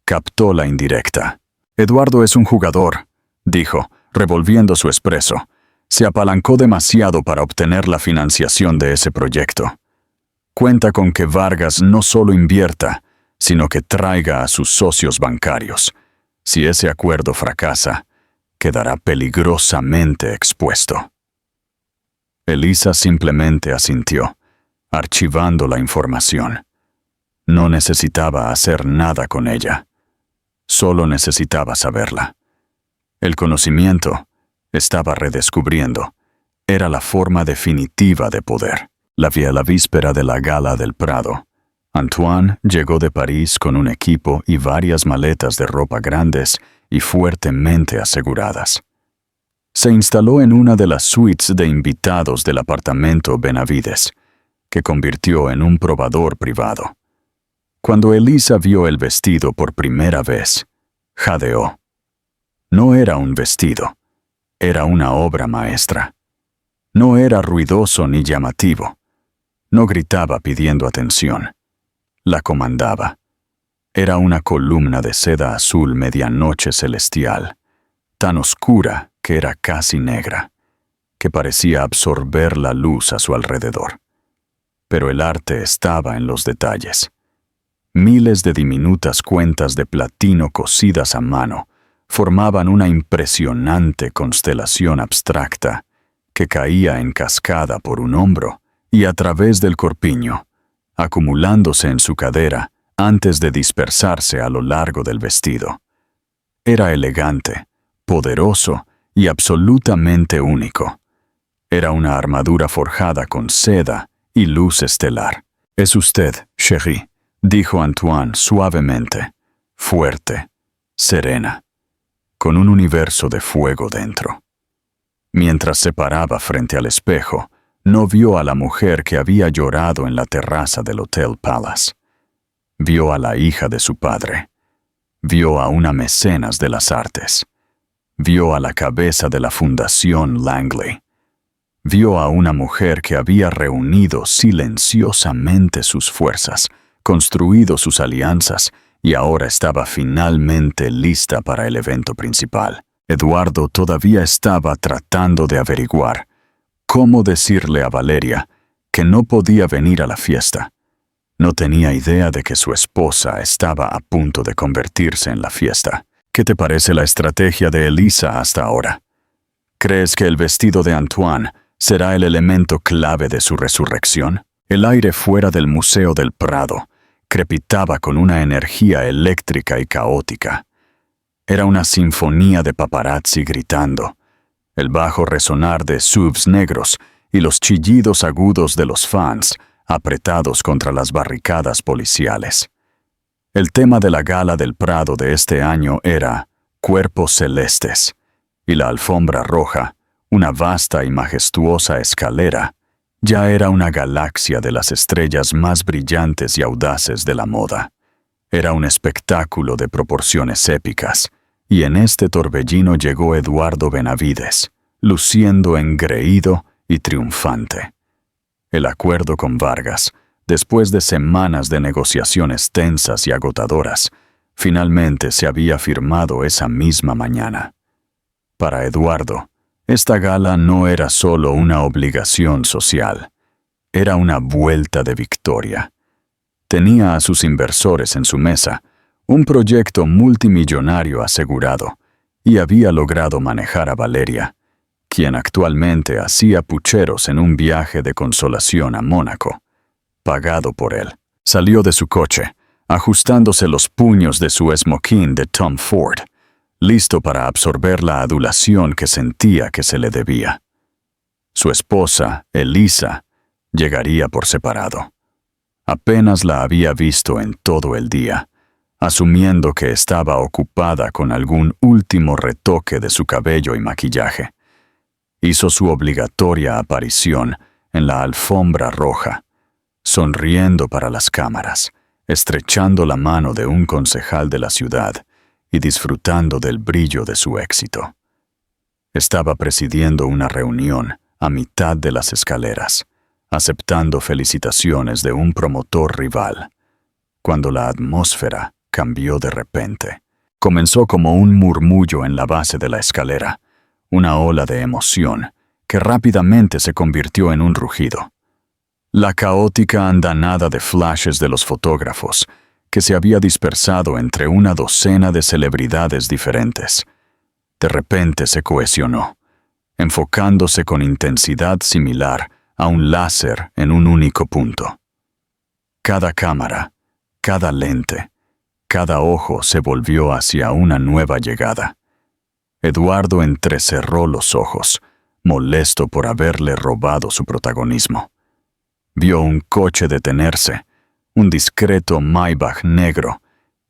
captó la indirecta. Eduardo es un jugador, dijo, revolviendo su espresso. Se apalancó demasiado para obtener la financiación de ese proyecto. Cuenta con que Vargas no solo invierta, sino que traiga a sus socios bancarios. Si ese acuerdo fracasa, quedará peligrosamente expuesto. Elisa simplemente asintió, archivando la información. No necesitaba hacer nada con ella. Solo necesitaba saberla. El conocimiento, estaba redescubriendo, era la forma definitiva de poder. La víspera de la gala del Prado. Antoine llegó de París con un equipo y varias maletas de ropa grandes y fuertemente aseguradas. Se instaló en una de las suites de invitados del apartamento Benavides, que convirtió en un probador privado. Cuando Elisa vio el vestido por primera vez, jadeó. No era un vestido, era una obra maestra. No era ruidoso ni llamativo. No gritaba pidiendo atención. La comandaba. Era una columna de seda azul medianoche celestial, tan oscura que era casi negra, que parecía absorber la luz a su alrededor. Pero el arte estaba en los detalles. Miles de diminutas cuentas de platino cosidas a mano formaban una impresionante constelación abstracta que caía en cascada por un hombro y a través del corpiño, acumulándose en su cadera antes de dispersarse a lo largo del vestido. Era elegante, poderoso y absolutamente único. Era una armadura forjada con seda y luz estelar. «Es usted, chérie», dijo Antoine suavemente, fuerte, serena, con un universo de fuego dentro. Mientras se paraba frente al espejo, no vio a la mujer que había llorado en la terraza del Hotel Palace. Vio a la hija de su padre. Vio a una mecenas de las artes. Vio a la cabeza de la Fundación Langley. Vio a una mujer que había reunido silenciosamente sus fuerzas, construido sus alianzas y ahora estaba finalmente lista para el evento principal. Eduardo todavía estaba tratando de averiguar cómo decirle a Valeria que no podía venir a la fiesta. No tenía idea de que su esposa estaba a punto de convertirse en la fiesta. ¿Qué te parece la estrategia de Elisa hasta ahora? ¿Crees que el vestido de Antoine será el elemento clave de su resurrección? El aire fuera del Museo del Prado crepitaba con una energía eléctrica y caótica. Era una sinfonía de paparazzi gritando, el bajo resonar de SUVs negros y los chillidos agudos de los fans apretados contra las barricadas policiales. El tema de la gala del Prado de este año era Cuerpos Celestes, y la alfombra roja, una vasta y majestuosa escalera, ya era una galaxia de las estrellas más brillantes y audaces de la moda. Era un espectáculo de proporciones épicas, y en este torbellino llegó Eduardo Benavides, luciendo engreído y triunfante. El acuerdo con Vargas, después de semanas de negociaciones tensas y agotadoras, finalmente se había firmado esa misma mañana. Para Eduardo, esta gala no era solo una obligación social, era una vuelta de victoria. Tenía a sus inversores en su mesa, un proyecto multimillonario asegurado, y había logrado manejar a Valeria, quien actualmente hacía pucheros en un viaje de consolación a Mónaco, pagado por él. Salió de su coche, ajustándose los puños de su smoking de Tom Ford, listo para absorber la adulación que sentía que se le debía. Su esposa, Elisa, llegaría por separado. Apenas la había visto en todo el día, asumiendo que estaba ocupada con algún último retoque de su cabello y maquillaje. Hizo su obligatoria aparición en la alfombra roja, sonriendo para las cámaras, estrechando la mano de un concejal de la ciudad y disfrutando del brillo de su éxito. Estaba presidiendo una reunión a mitad de las escaleras, aceptando felicitaciones de un promotor rival, cuando la atmósfera cambió de repente. Comenzó como un murmullo en la base de la escalera, una ola de emoción que rápidamente se convirtió en un rugido. La caótica andanada de flashes de los fotógrafos, que se había dispersado entre una docena de celebridades diferentes, de repente se cohesionó, enfocándose con intensidad similar a un láser en un único punto. Cada cámara, cada lente, cada ojo se volvió hacia una nueva llegada. Eduardo entrecerró los ojos, molesto por haberle robado su protagonismo. Vio un coche detenerse, un discreto Maybach negro,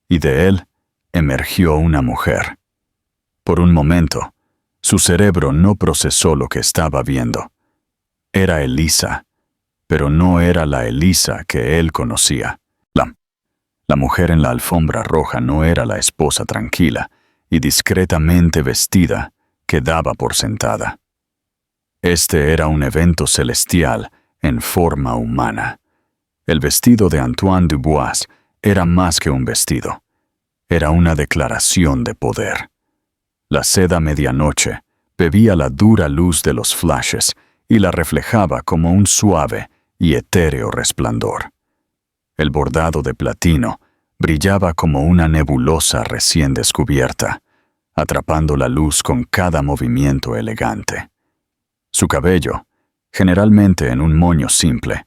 y de él emergió una mujer. Por un momento, su cerebro no procesó lo que estaba viendo. Era Elisa, pero no era la Elisa que él conocía. La mujer en la alfombra roja no era la esposa tranquila y discretamente vestida que daba por sentada. Este era un evento celestial en forma humana. El vestido de Antoine Dubois era más que un vestido. Era una declaración de poder. La seda medianoche bebía la dura luz de los flashes y la reflejaba como un suave y etéreo resplandor. El bordado de platino brillaba como una nebulosa recién descubierta, atrapando la luz con cada movimiento elegante. Su cabello, generalmente en un moño simple,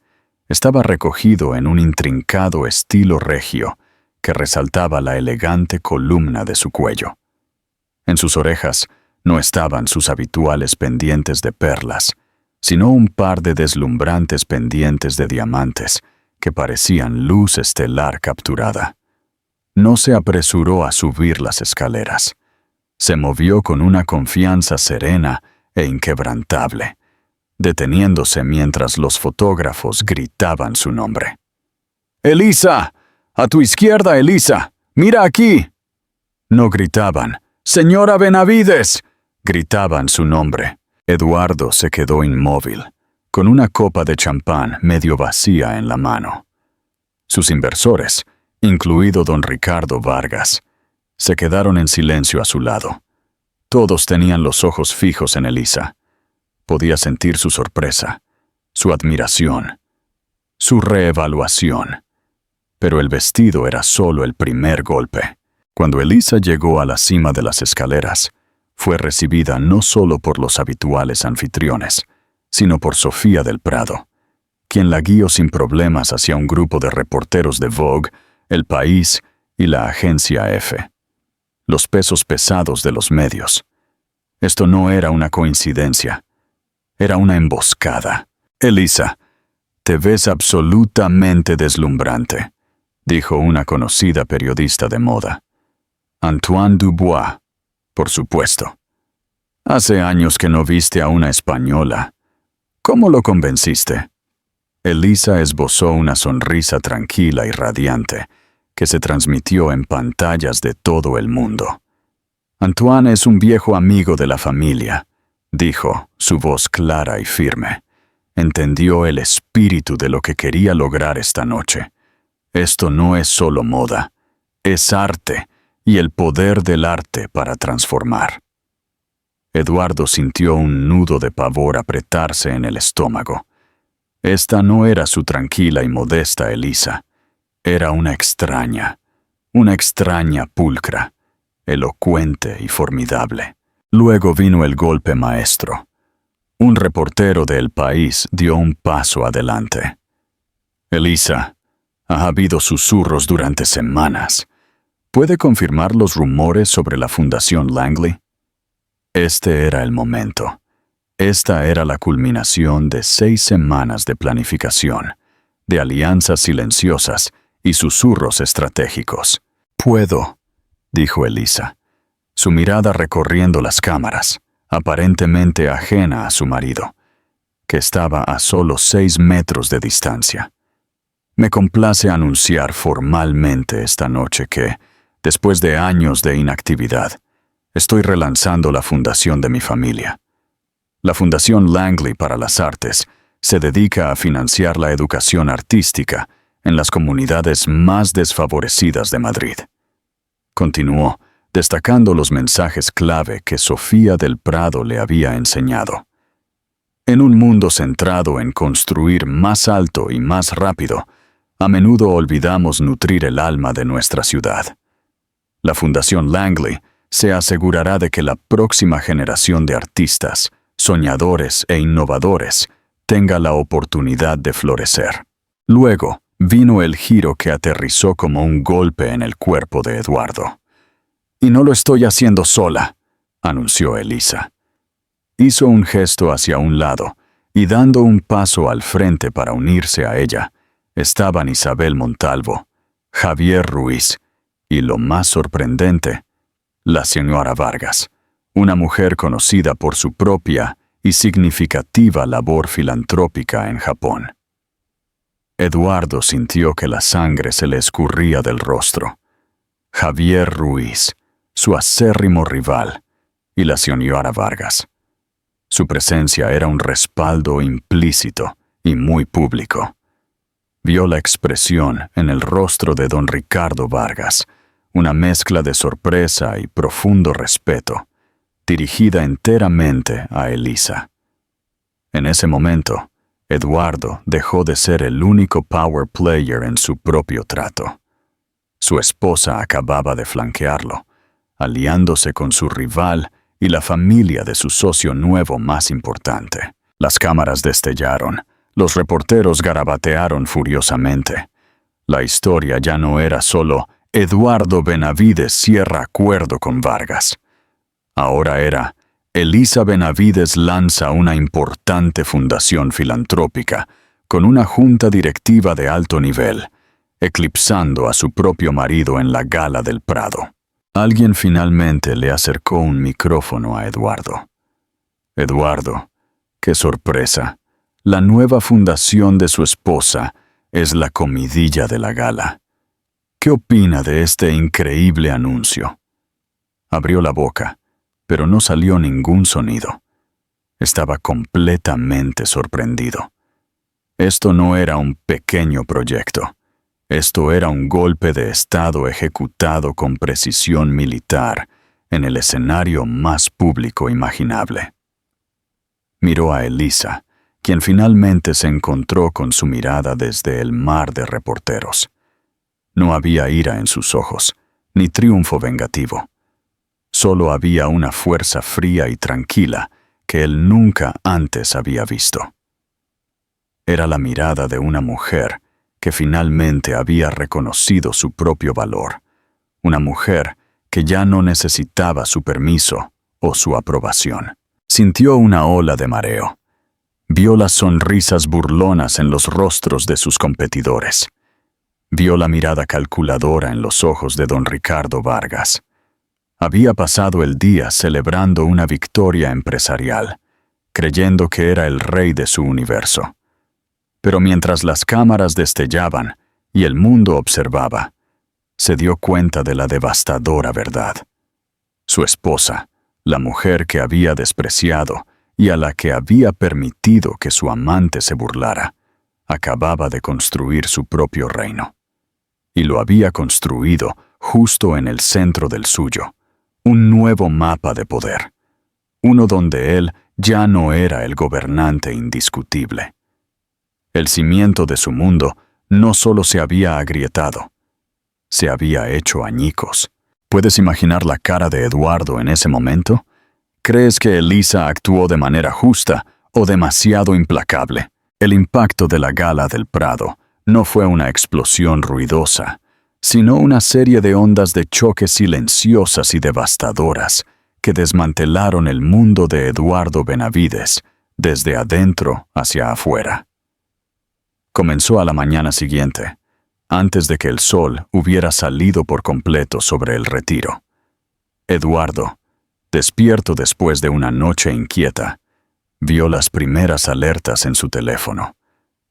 estaba recogido en un intrincado estilo regio que resaltaba la elegante columna de su cuello. En sus orejas no estaban sus habituales pendientes de perlas, sino un par de deslumbrantes pendientes de diamantes que parecían luz estelar capturada. No se apresuró a subir las escaleras. Se movió con una confianza serena e inquebrantable, deteniéndose mientras los fotógrafos gritaban su nombre. «¡Elisa! ¡A tu izquierda, Elisa! ¡Mira aquí!». No gritaban «¡Señora Benavides!», gritaban su nombre. Eduardo se quedó inmóvil, con una copa de champán medio vacía en la mano. Sus inversores, incluido don Ricardo Vargas, se quedaron en silencio a su lado. Todos tenían los ojos fijos en Elisa. Podía sentir su sorpresa, su admiración, su reevaluación. Pero el vestido era solo el primer golpe. Cuando Elisa llegó a la cima de las escaleras, fue recibida no solo por los habituales anfitriones, sino por Sofía del Prado, quien la guió sin problemas hacia un grupo de reporteros de Vogue, El País y la agencia F. Los pesos pesados de los medios. Esto no era una coincidencia. Era una emboscada. «Elisa, te ves absolutamente deslumbrante», dijo una conocida periodista de moda. «Antoine Dubois, por supuesto. Hace años que no viste a una española. ¿Cómo lo convenciste?». Elisa esbozó una sonrisa tranquila y radiante que se transmitió en pantallas de todo el mundo. «Antoine es un viejo amigo de la familia», dijo, su voz clara y firme. Entendió el espíritu de lo que quería lograr esta noche. Esto no es solo moda, es arte y el poder del arte para transformar. Eduardo sintió un nudo de pavor apretarse en el estómago. Esta no era su tranquila y modesta Elisa. Era una extraña pulcra, elocuente y formidable. Luego vino el golpe maestro. Un reportero de El País dio un paso adelante. «Elisa, ha habido susurros durante semanas. ¿Puede confirmar los rumores sobre la Fundación Langley?». Este era el momento. Esta era la culminación de 6 semanas de planificación, de alianzas silenciosas y susurros estratégicos. «Puedo», dijo Elisa, su mirada recorriendo las cámaras, aparentemente ajena a su marido, que estaba a solo 6 metros de distancia. Me complace anunciar formalmente esta noche que, después de años de inactividad, estoy relanzando la fundación de mi familia. La Fundación Langley para las Artes se dedica a financiar la educación artística en las comunidades más desfavorecidas de Madrid. Continuó, destacando los mensajes clave que Sofía del Prado le había enseñado. En un mundo centrado en construir más alto y más rápido, a menudo olvidamos nutrir el alma de nuestra ciudad. La Fundación Langley se asegurará de que la próxima generación de artistas, soñadores e innovadores tenga la oportunidad de florecer. Luego, vino el giro que aterrizó como un golpe en el cuerpo de Eduardo. «Y no lo estoy haciendo sola», anunció Elisa. Hizo un gesto hacia un lado, y dando un paso al frente para unirse a ella, estaban Isabel Montalvo, Javier Ruiz y, lo más sorprendente, la señora Vargas, una mujer conocida por su propia y significativa labor filantrópica en Japón. Eduardo sintió que la sangre se le escurría del rostro. Javier Ruiz, su acérrimo rival, y la señora Vargas. Su presencia era un respaldo implícito y muy público. Vio la expresión en el rostro de don Ricardo Vargas, una mezcla de sorpresa y profundo respeto, dirigida enteramente a Elisa. En ese momento, Eduardo dejó de ser el único power player en su propio trato. Su esposa acababa de flanquearlo, aliándose con su rival y la familia de su socio nuevo más importante. Las cámaras destellaron, los reporteros garabatearon furiosamente. La historia ya no era solo Eduardo Benavides cierra acuerdo con Vargas. Ahora era Elisa Benavides lanza una importante fundación filantrópica con una junta directiva de alto nivel, eclipsando a su propio marido en la Gala del Prado. Alguien finalmente le acercó un micrófono a Eduardo. «Eduardo, qué sorpresa. La nueva fundación de su esposa es la comidilla de la gala. ¿Qué opina de este increíble anuncio?» Abrió la boca, pero no salió ningún sonido. Estaba completamente sorprendido. Esto no era un pequeño proyecto. Esto era un golpe de Estado ejecutado con precisión militar en el escenario más público imaginable. Miró a Elisa, quien finalmente se encontró con su mirada desde el mar de reporteros. No había ira en sus ojos, ni triunfo vengativo. Solo había una fuerza fría y tranquila que él nunca antes había visto. Era la mirada de una mujer que finalmente había reconocido su propio valor, una mujer que ya no necesitaba su permiso o su aprobación. Sintió una ola de mareo. Vio las sonrisas burlonas en los rostros de sus competidores. Vio la mirada calculadora en los ojos de don Ricardo Vargas. Había pasado el día celebrando una victoria empresarial, creyendo que era el rey de su universo. Pero mientras las cámaras destellaban y el mundo observaba, se dio cuenta de la devastadora verdad. Su esposa, la mujer que había despreciado y a la que había permitido que su amante se burlara, acababa de construir su propio reino. Y lo había construido justo en el centro del suyo, un nuevo mapa de poder, uno donde él ya no era el gobernante indiscutible. El cimiento de su mundo no solo se había agrietado, se había hecho añicos. ¿Puedes imaginar la cara de Eduardo en ese momento? ¿Crees que Elisa actuó de manera justa o demasiado implacable? El impacto de la Gala del Prado no fue una explosión ruidosa, sino una serie de ondas de choque silenciosas y devastadoras que desmantelaron el mundo de Eduardo Benavides desde adentro hacia afuera. Comenzó a la mañana siguiente, antes de que el sol hubiera salido por completo sobre el Retiro. Eduardo, despierto después de una noche inquieta, vio las primeras alertas en su teléfono.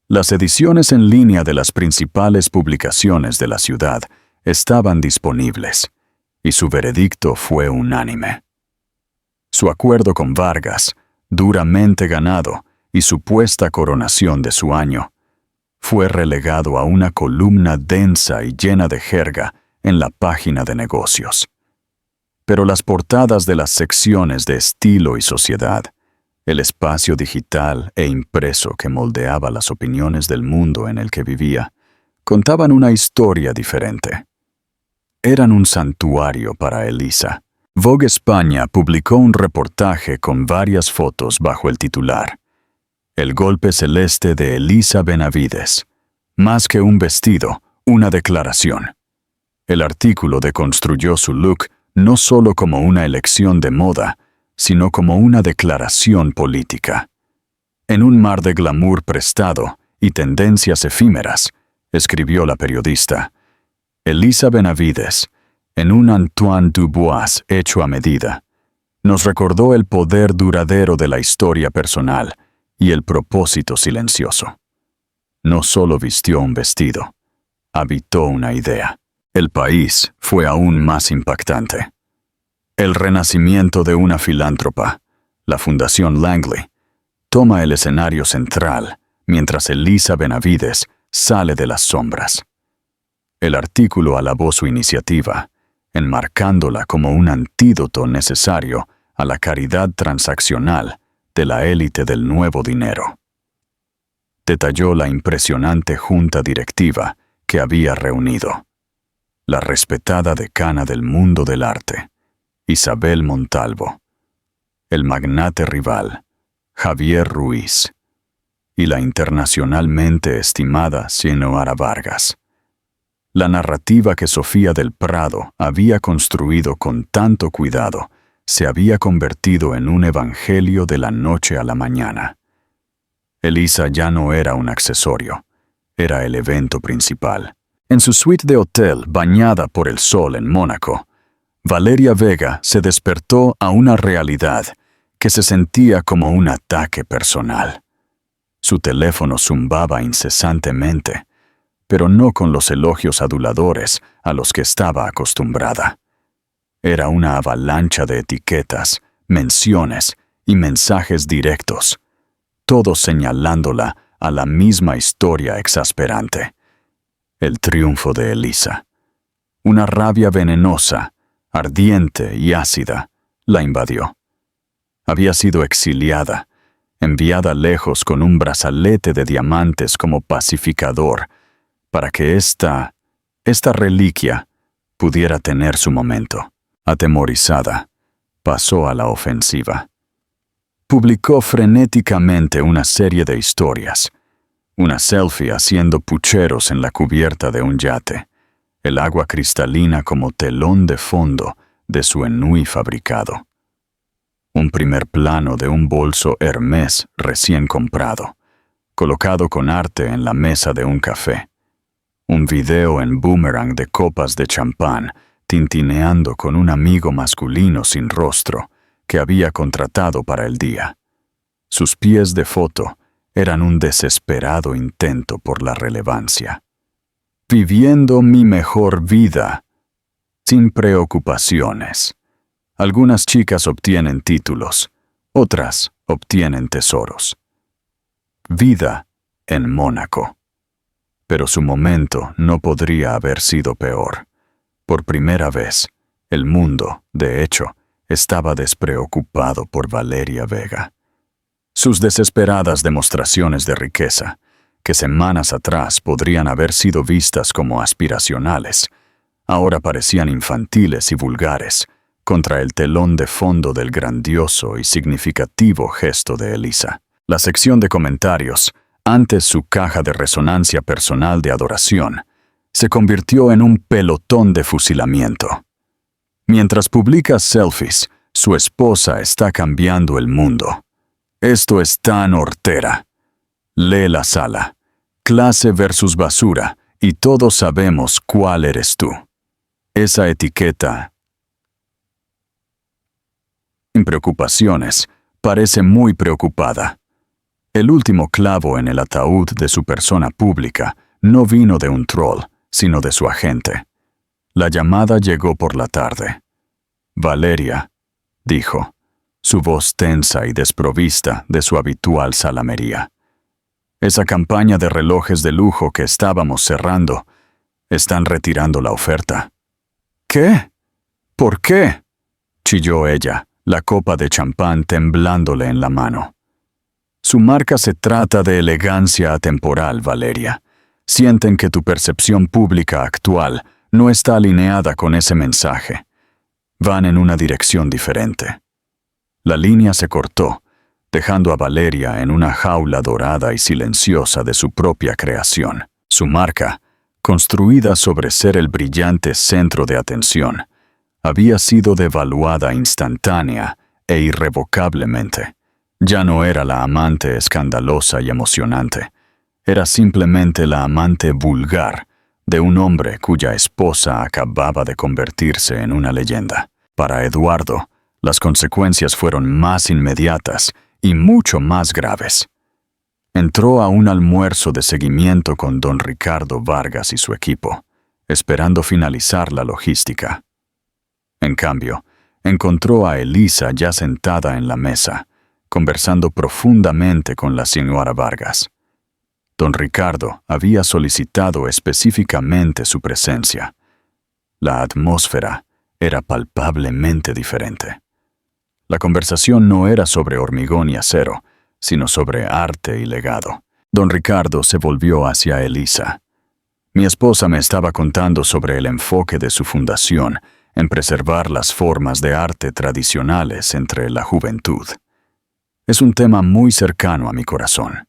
Las ediciones en línea de las principales publicaciones de la ciudad estaban disponibles, y su veredicto fue unánime. Su acuerdo con Vargas, duramente ganado, y supuesta coronación de su año, fue relegado a una columna densa y llena de jerga en la página de negocios. Pero las portadas de las secciones de estilo y sociedad, el espacio digital e impreso que moldeaba las opiniones del mundo en el que vivía, contaban una historia diferente. Eran un santuario para Elisa. Vogue España publicó un reportaje con varias fotos bajo el titular: El golpe celeste de Elisa Benavides. Más que un vestido, una declaración. El artículo deconstruyó su look no solo como una elección de moda, sino como una declaración política. En un mar de glamour prestado y tendencias efímeras, escribió la periodista, Elisa Benavides, en un Antoine Dubois hecho a medida, nos recordó el poder duradero de la historia personal y el propósito silencioso. No solo vistió un vestido, habitó una idea. El país fue aún más impactante. El renacimiento de una filántropa, la Fundación Langley, toma el escenario central mientras Elisa Benavides sale de las sombras. El artículo alabó su iniciativa, enmarcándola como un antídoto necesario a la caridad transaccional de la élite del nuevo dinero. Detalló la impresionante junta directiva que había reunido. La respetada decana del mundo del arte, Isabel Montalvo, el magnate rival, Javier Ruiz, y la internacionalmente estimada Xiomara Vargas. La narrativa que Sofía del Prado había construido con tanto cuidado se había convertido en un evangelio de la noche a la mañana. Elisa ya no era un accesorio, era el evento principal. En su suite de hotel bañada por el sol en Mónaco, Valeria Vega se despertó a una realidad que se sentía como un ataque personal. Su teléfono zumbaba incesantemente, pero no con los elogios aduladores a los que estaba acostumbrada. Era una avalancha de etiquetas, menciones y mensajes directos, todos señalándola a la misma historia exasperante. El triunfo de Elisa. Una rabia venenosa, ardiente y ácida, la invadió. Había sido exiliada, enviada lejos con un brazalete de diamantes como pacificador, para que esta reliquia pudiera tener su momento. Atemorizada, pasó a la ofensiva. Publicó frenéticamente una serie de historias. Una selfie haciendo pucheros en la cubierta de un yate, el agua cristalina como telón de fondo de su enui fabricado. Un primer plano de un bolso Hermès recién comprado, colocado con arte en la mesa de un café. Un video en boomerang de copas de champán, tintineando con un amigo masculino sin rostro que había contratado para el día. Sus pies de foto eran un desesperado intento por la relevancia. Viviendo mi mejor vida, sin preocupaciones. Algunas chicas obtienen títulos, otras obtienen tesoros. Vida en Mónaco. Pero su momento no podría haber sido peor. Por primera vez, el mundo, de hecho, estaba despreocupado por Valeria Vega. Sus desesperadas demostraciones de riqueza, que semanas atrás podrían haber sido vistas como aspiracionales, ahora parecían infantiles y vulgares contra el telón de fondo del grandioso y significativo gesto de Elisa. La sección de comentarios, antes su caja de resonancia personal de adoración, se convirtió en un pelotón de fusilamiento. Mientras publica selfies, su esposa está cambiando el mundo. Esto es tan hortera. Lee la sala. Clase versus basura, y todos sabemos cuál eres tú. Esa etiqueta, sin preocupaciones, parece muy preocupada. El último clavo en el ataúd de su persona pública no vino de un troll, sino de su agente. La llamada llegó por la tarde. «Valeria», dijo, su voz tensa y desprovista de su habitual salamería. «Esa campaña de relojes de lujo que estábamos cerrando, están retirando la oferta». «¿Qué? ¿Por qué?», chilló ella, la copa de champán temblándole en la mano. «Su marca se trata de elegancia atemporal, Valeria. Sienten que tu percepción pública actual no está alineada con ese mensaje. Van en una dirección diferente». La línea se cortó, dejando a Valeria en una jaula dorada y silenciosa de su propia creación. Su marca, construida sobre ser el brillante centro de atención, había sido devaluada instantánea e irrevocablemente. Ya no era la amante escandalosa y emocionante. Era simplemente la amante vulgar de un hombre cuya esposa acababa de convertirse en una leyenda. Para Eduardo, las consecuencias fueron más inmediatas y mucho más graves. Entró a un almuerzo de seguimiento con don Ricardo Vargas y su equipo, esperando finalizar la logística. En cambio, encontró a Elisa ya sentada en la mesa, conversando profundamente con la señora Vargas. Don Ricardo había solicitado específicamente su presencia. La atmósfera era palpablemente diferente. La conversación no era sobre hormigón y acero, sino sobre arte y legado. Don Ricardo se volvió hacia Elisa. «Mi esposa me estaba contando sobre el enfoque de su fundación en preservar las formas de arte tradicionales entre la juventud. Es un tema muy cercano a mi corazón».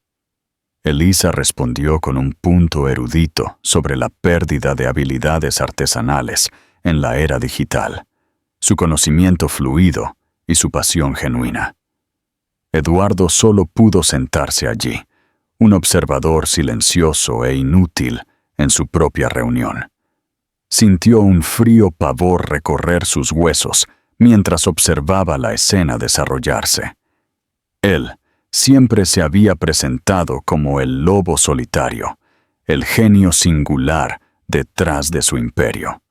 Elisa respondió con un punto erudito sobre la pérdida de habilidades artesanales en la era digital, su conocimiento fluido y su pasión genuina. Eduardo solo pudo sentarse allí, un observador silencioso e inútil en su propia reunión. Sintió un frío pavor recorrer sus huesos mientras observaba la escena desarrollarse. Él siempre se había presentado como el lobo solitario, el genio singular detrás de su imperio.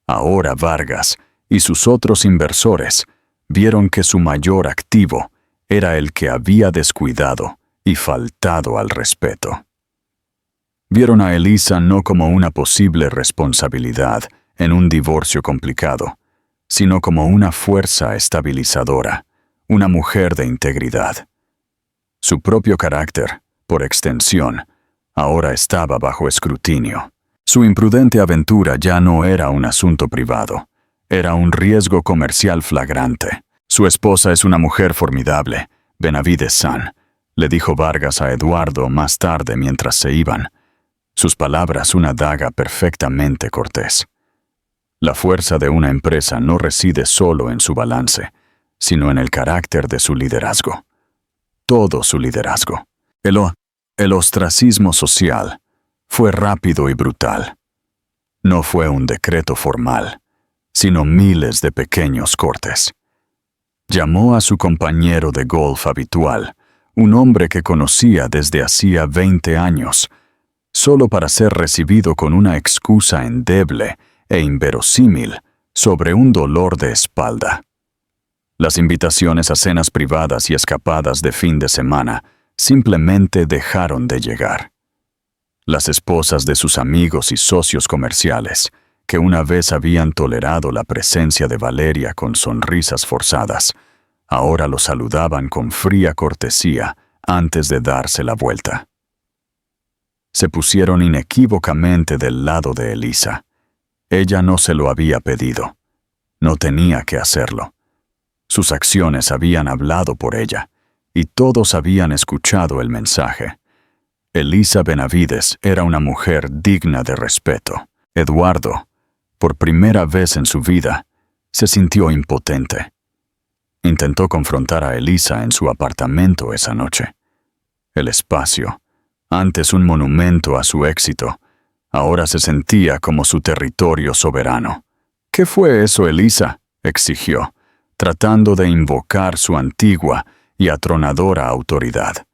Ahora Vargas y sus otros inversores vieron que su mayor activo era el que había descuidado y faltado al respeto. Vieron a Elisa no como una posible responsabilidad en un divorcio complicado, sino como una fuerza estabilizadora, una mujer de integridad. Su propio carácter, por extensión, ahora estaba bajo escrutinio. Su imprudente aventura ya no era un asunto privado, era un riesgo comercial flagrante. «Su esposa es una mujer formidable, Benavides San», le dijo Vargas a Eduardo más tarde mientras se iban. Sus palabras una daga perfectamente cortés. La fuerza de una empresa no reside solo en su balance, sino en el carácter de su liderazgo. Todo su liderazgo. El ostracismo social fue rápido y brutal. No fue un decreto formal, sino miles de pequeños cortes. Llamó a su compañero de golf habitual, un hombre que conocía desde hacía 20 años, solo para ser recibido con una excusa endeble e inverosímil sobre un dolor de espalda. Las invitaciones a cenas privadas y escapadas de fin de semana simplemente dejaron de llegar. Las esposas de sus amigos y socios comerciales, que una vez habían tolerado la presencia de Valeria con sonrisas forzadas, ahora lo saludaban con fría cortesía antes de darse la vuelta. Se pusieron inequívocamente del lado de Elisa. Ella no se lo había pedido. No tenía que hacerlo. Sus acciones habían hablado por ella, y todos habían escuchado el mensaje. Elisa Benavides era una mujer digna de respeto. Eduardo, por primera vez en su vida, se sintió impotente. Intentó confrontar a Elisa en su apartamento esa noche. El espacio, antes un monumento a su éxito, ahora se sentía como su territorio soberano. «¿Qué fue eso, Elisa?», exigió, tratando de invocar su antigua y atronadora autoridad.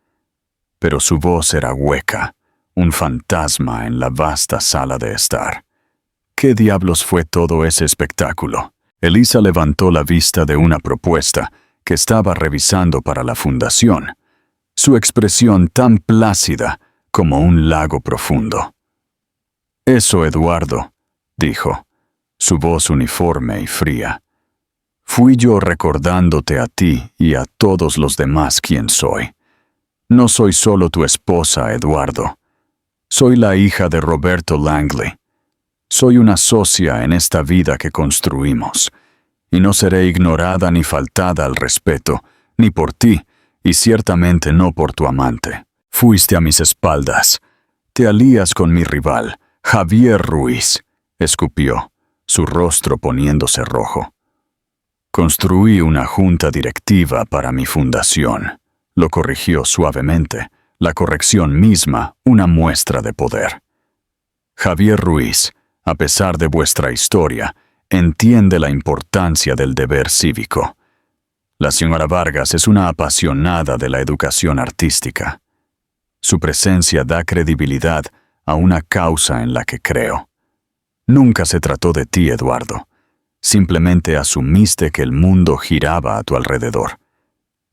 pero su voz era hueca, un fantasma en la vasta sala de estar. ¿Qué diablos fue todo ese espectáculo? Elisa levantó la vista de una propuesta que estaba revisando para la fundación, su expresión tan plácida como un lago profundo. «Eso, Eduardo», dijo, su voz uniforme y fría. «Fui yo recordándote a ti y a todos los demás quién soy. No soy solo tu esposa, Eduardo. Soy la hija de Roberto Langley. Soy una socia en esta vida que construimos, y no seré ignorada ni faltada al respeto, ni por ti, y ciertamente no por tu amante. Fuiste a mis espaldas. Te alías con mi rival, Javier Ruiz», escupió, su rostro poniéndose rojo. «Construí una junta directiva para mi fundación», lo corrigió suavemente, la corrección misma una muestra de poder. «Javier Ruiz, a pesar de vuestra historia, entiende la importancia del deber cívico. La señora Vargas es una apasionada de la educación artística. Su presencia da credibilidad a una causa en la que creo. Nunca se trató de ti, Eduardo. Simplemente asumiste que el mundo giraba a tu alrededor.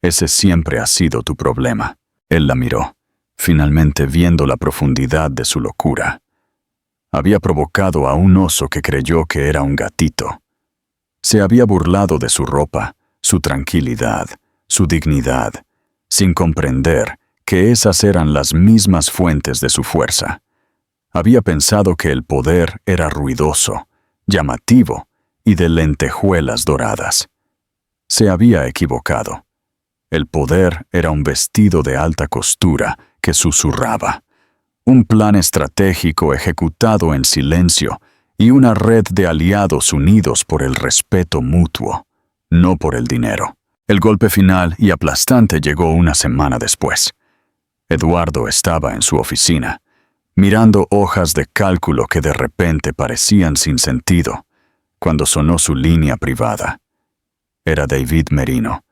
Ese siempre ha sido tu problema». Él la miró, finalmente viendo la profundidad de su locura. Había provocado a un oso que creyó que era un gatito. Se había burlado de su ropa, su tranquilidad, su dignidad, sin comprender que esas eran las mismas fuentes de su fuerza. Había pensado que el poder era ruidoso, llamativo y de lentejuelas doradas. Se había equivocado. El poder era un vestido de alta costura que susurraba, un plan estratégico ejecutado en silencio y una red de aliados unidos por el respeto mutuo, no por el dinero. El golpe final y aplastante llegó una semana después. Eduardo estaba en su oficina, mirando hojas de cálculo que de repente parecían sin sentido, cuando sonó su línea privada. Era David Merino,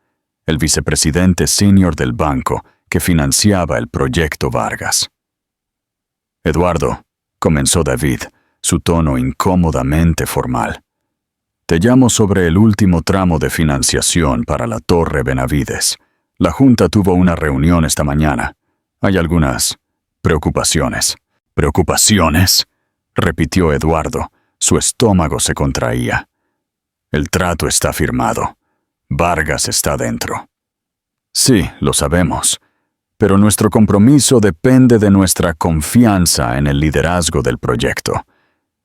el vicepresidente senior del banco que financiaba el proyecto Vargas. «Eduardo», comenzó David, su tono incómodamente formal. «Te llamo sobre el último tramo de financiación para la Torre Benavides. La Junta tuvo una reunión esta mañana. Hay algunas preocupaciones». «¿Preocupaciones?», repitió Eduardo. Su estómago se contraía. «El trato está firmado. Vargas está dentro». «Sí, lo sabemos. Pero nuestro compromiso depende de nuestra confianza en el liderazgo del proyecto.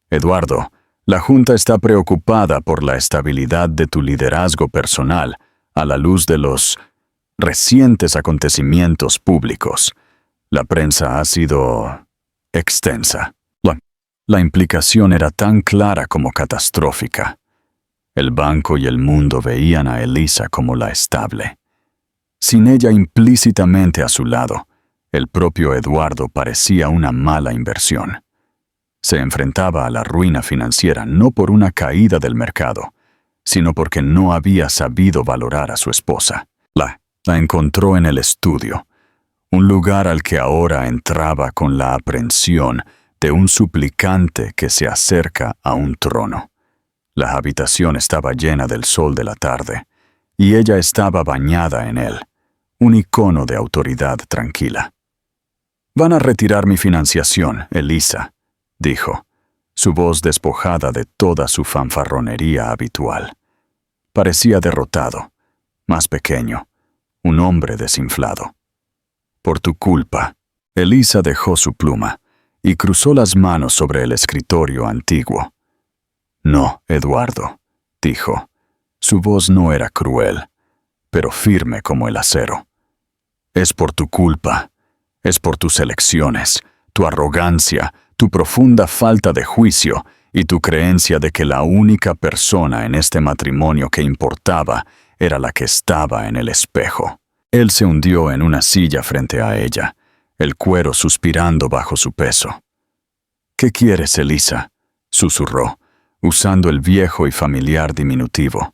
Eduardo, la Junta está preocupada por la estabilidad de tu liderazgo personal a la luz de los recientes acontecimientos públicos. La prensa ha sido extensa. La implicación era tan clara como catastrófica. El banco y el mundo veían a Elisa como la estable. Sin ella implícitamente a su lado, el propio Eduardo parecía una mala inversión. Se enfrentaba a la ruina financiera no por una caída del mercado, sino porque no había sabido valorar a su esposa. La encontró en el estudio, un lugar al que ahora entraba con la aprensión de un suplicante que se acerca a un trono. La habitación estaba llena del sol de la tarde, y ella estaba bañada en él, un icono de autoridad tranquila. «Van a retirar mi financiación, Elisa», dijo, su voz despojada de toda su fanfarronería habitual. Parecía derrotado, más pequeño, un hombre desinflado. «Por tu culpa». Elisa dejó su pluma y cruzó las manos sobre el escritorio antiguo. «No, Eduardo», dijo. Su voz no era cruel, pero firme como el acero. «Es por tu culpa. Es por tus elecciones, tu arrogancia, tu profunda falta de juicio y tu creencia de que la única persona en este matrimonio que importaba era la que estaba en el espejo». Él se hundió en una silla frente a ella, el cuero suspirando bajo su peso. «¿Qué quieres, Elisa?», susurró, usando el viejo y familiar diminutivo.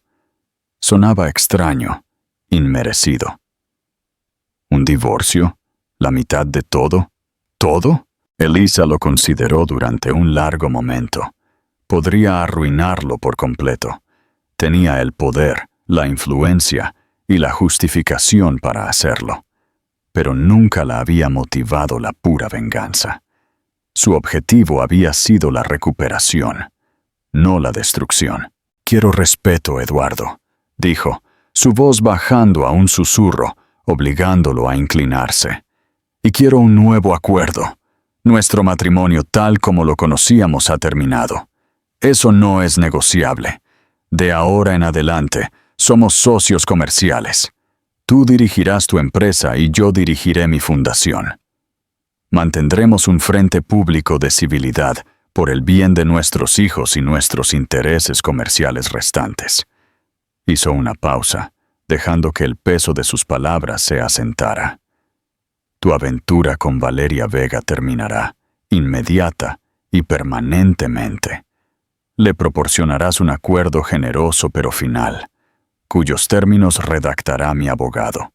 Sonaba extraño, inmerecido. «¿Un divorcio?», ¿La mitad de todo? ¿Todo? Elisa lo consideró durante un largo momento. Podría arruinarlo por completo. Tenía el poder, la influencia y la justificación para hacerlo. Pero nunca la había motivado la pura venganza. Su objetivo había sido la recuperación, no la destrucción. «Quiero respeto, Eduardo», dijo, su voz bajando a un susurro, obligándolo a inclinarse. «Y quiero un nuevo acuerdo. Nuestro matrimonio tal como lo conocíamos ha terminado. Eso no es negociable. De ahora en adelante, somos socios comerciales. Tú dirigirás tu empresa y yo dirigiré mi fundación. Mantendremos un frente público de civilidad por el bien de nuestros hijos y nuestros intereses comerciales restantes». Hizo una pausa, dejando que el peso de sus palabras se asentara. «Tu aventura con Valeria Vega terminará, inmediata y permanentemente. Le proporcionarás un acuerdo generoso pero final, cuyos términos redactará mi abogado.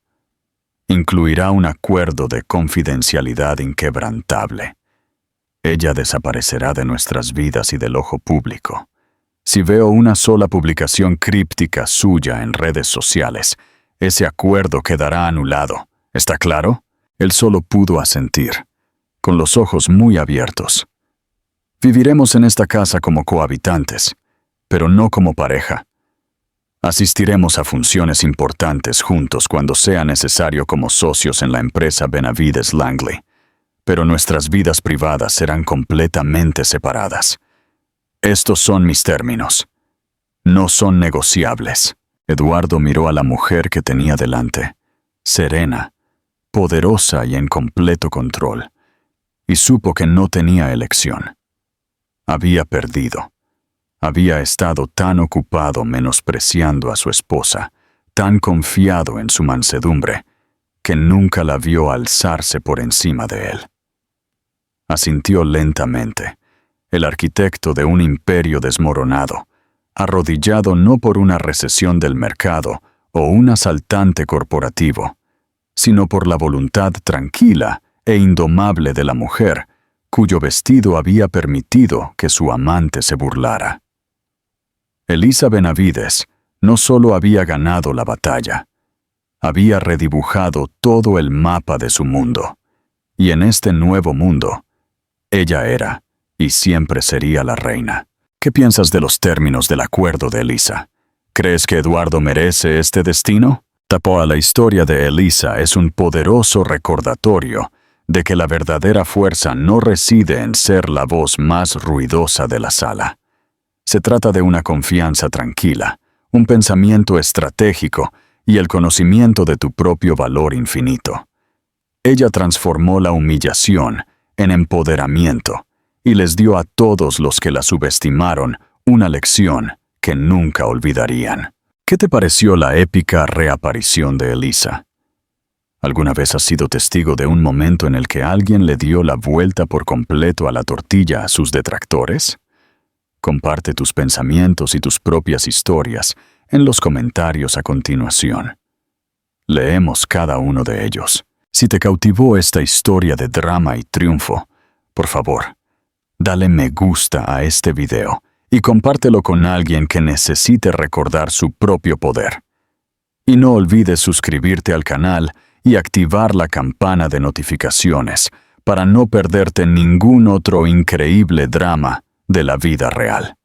Incluirá un acuerdo de confidencialidad inquebrantable. Ella desaparecerá de nuestras vidas y del ojo público. Si veo una sola publicación críptica suya en redes sociales, ese acuerdo quedará anulado. ¿Está claro?» Él solo pudo asentir, con los ojos muy abiertos. «Viviremos en esta casa como cohabitantes, pero no como pareja. Asistiremos a funciones importantes juntos cuando sea necesario como socios en la empresa Benavides Langley, pero nuestras vidas privadas serán completamente separadas. Estos son mis términos. No son negociables». Eduardo miró a la mujer que tenía delante, serena, poderosa y en completo control, y supo que no tenía elección. Había perdido. Había estado tan ocupado menospreciando a su esposa, tan confiado en su mansedumbre, que nunca la vio alzarse por encima de él. Asintió lentamente, el arquitecto de un imperio desmoronado, arrodillado no por una recesión del mercado o un asaltante corporativo, sino por la voluntad tranquila e indomable de la mujer, cuyo vestido había permitido que su amante se burlara. Elisa Benavides no solo había ganado la batalla, había redibujado todo el mapa de su mundo, y en este nuevo mundo, ella era y siempre sería la reina. ¿Qué piensas de los términos del acuerdo de Elisa? ¿Crees que Eduardo merece este destino? Tapó la historia de Elisa es un poderoso recordatorio de que la verdadera fuerza no reside en ser la voz más ruidosa de la sala. Se trata de una confianza tranquila, un pensamiento estratégico y el conocimiento de tu propio valor infinito. Ella transformó la humillación en empoderamiento y les dio a todos los que la subestimaron una lección que nunca olvidarían. ¿Qué te pareció la épica reaparición de Elisa? ¿Alguna vez has sido testigo de un momento en el que alguien le dio la vuelta por completo a la tortilla a sus detractores? Comparte tus pensamientos y tus propias historias en los comentarios a continuación. Leemos cada uno de ellos. Si te cautivó esta historia de drama y triunfo, por favor, dale me gusta a este video y compártelo con alguien que necesite recordar su propio poder. Y no olvides suscribirte al canal y activar la campana de notificaciones para no perderte ningún otro increíble drama de la vida real.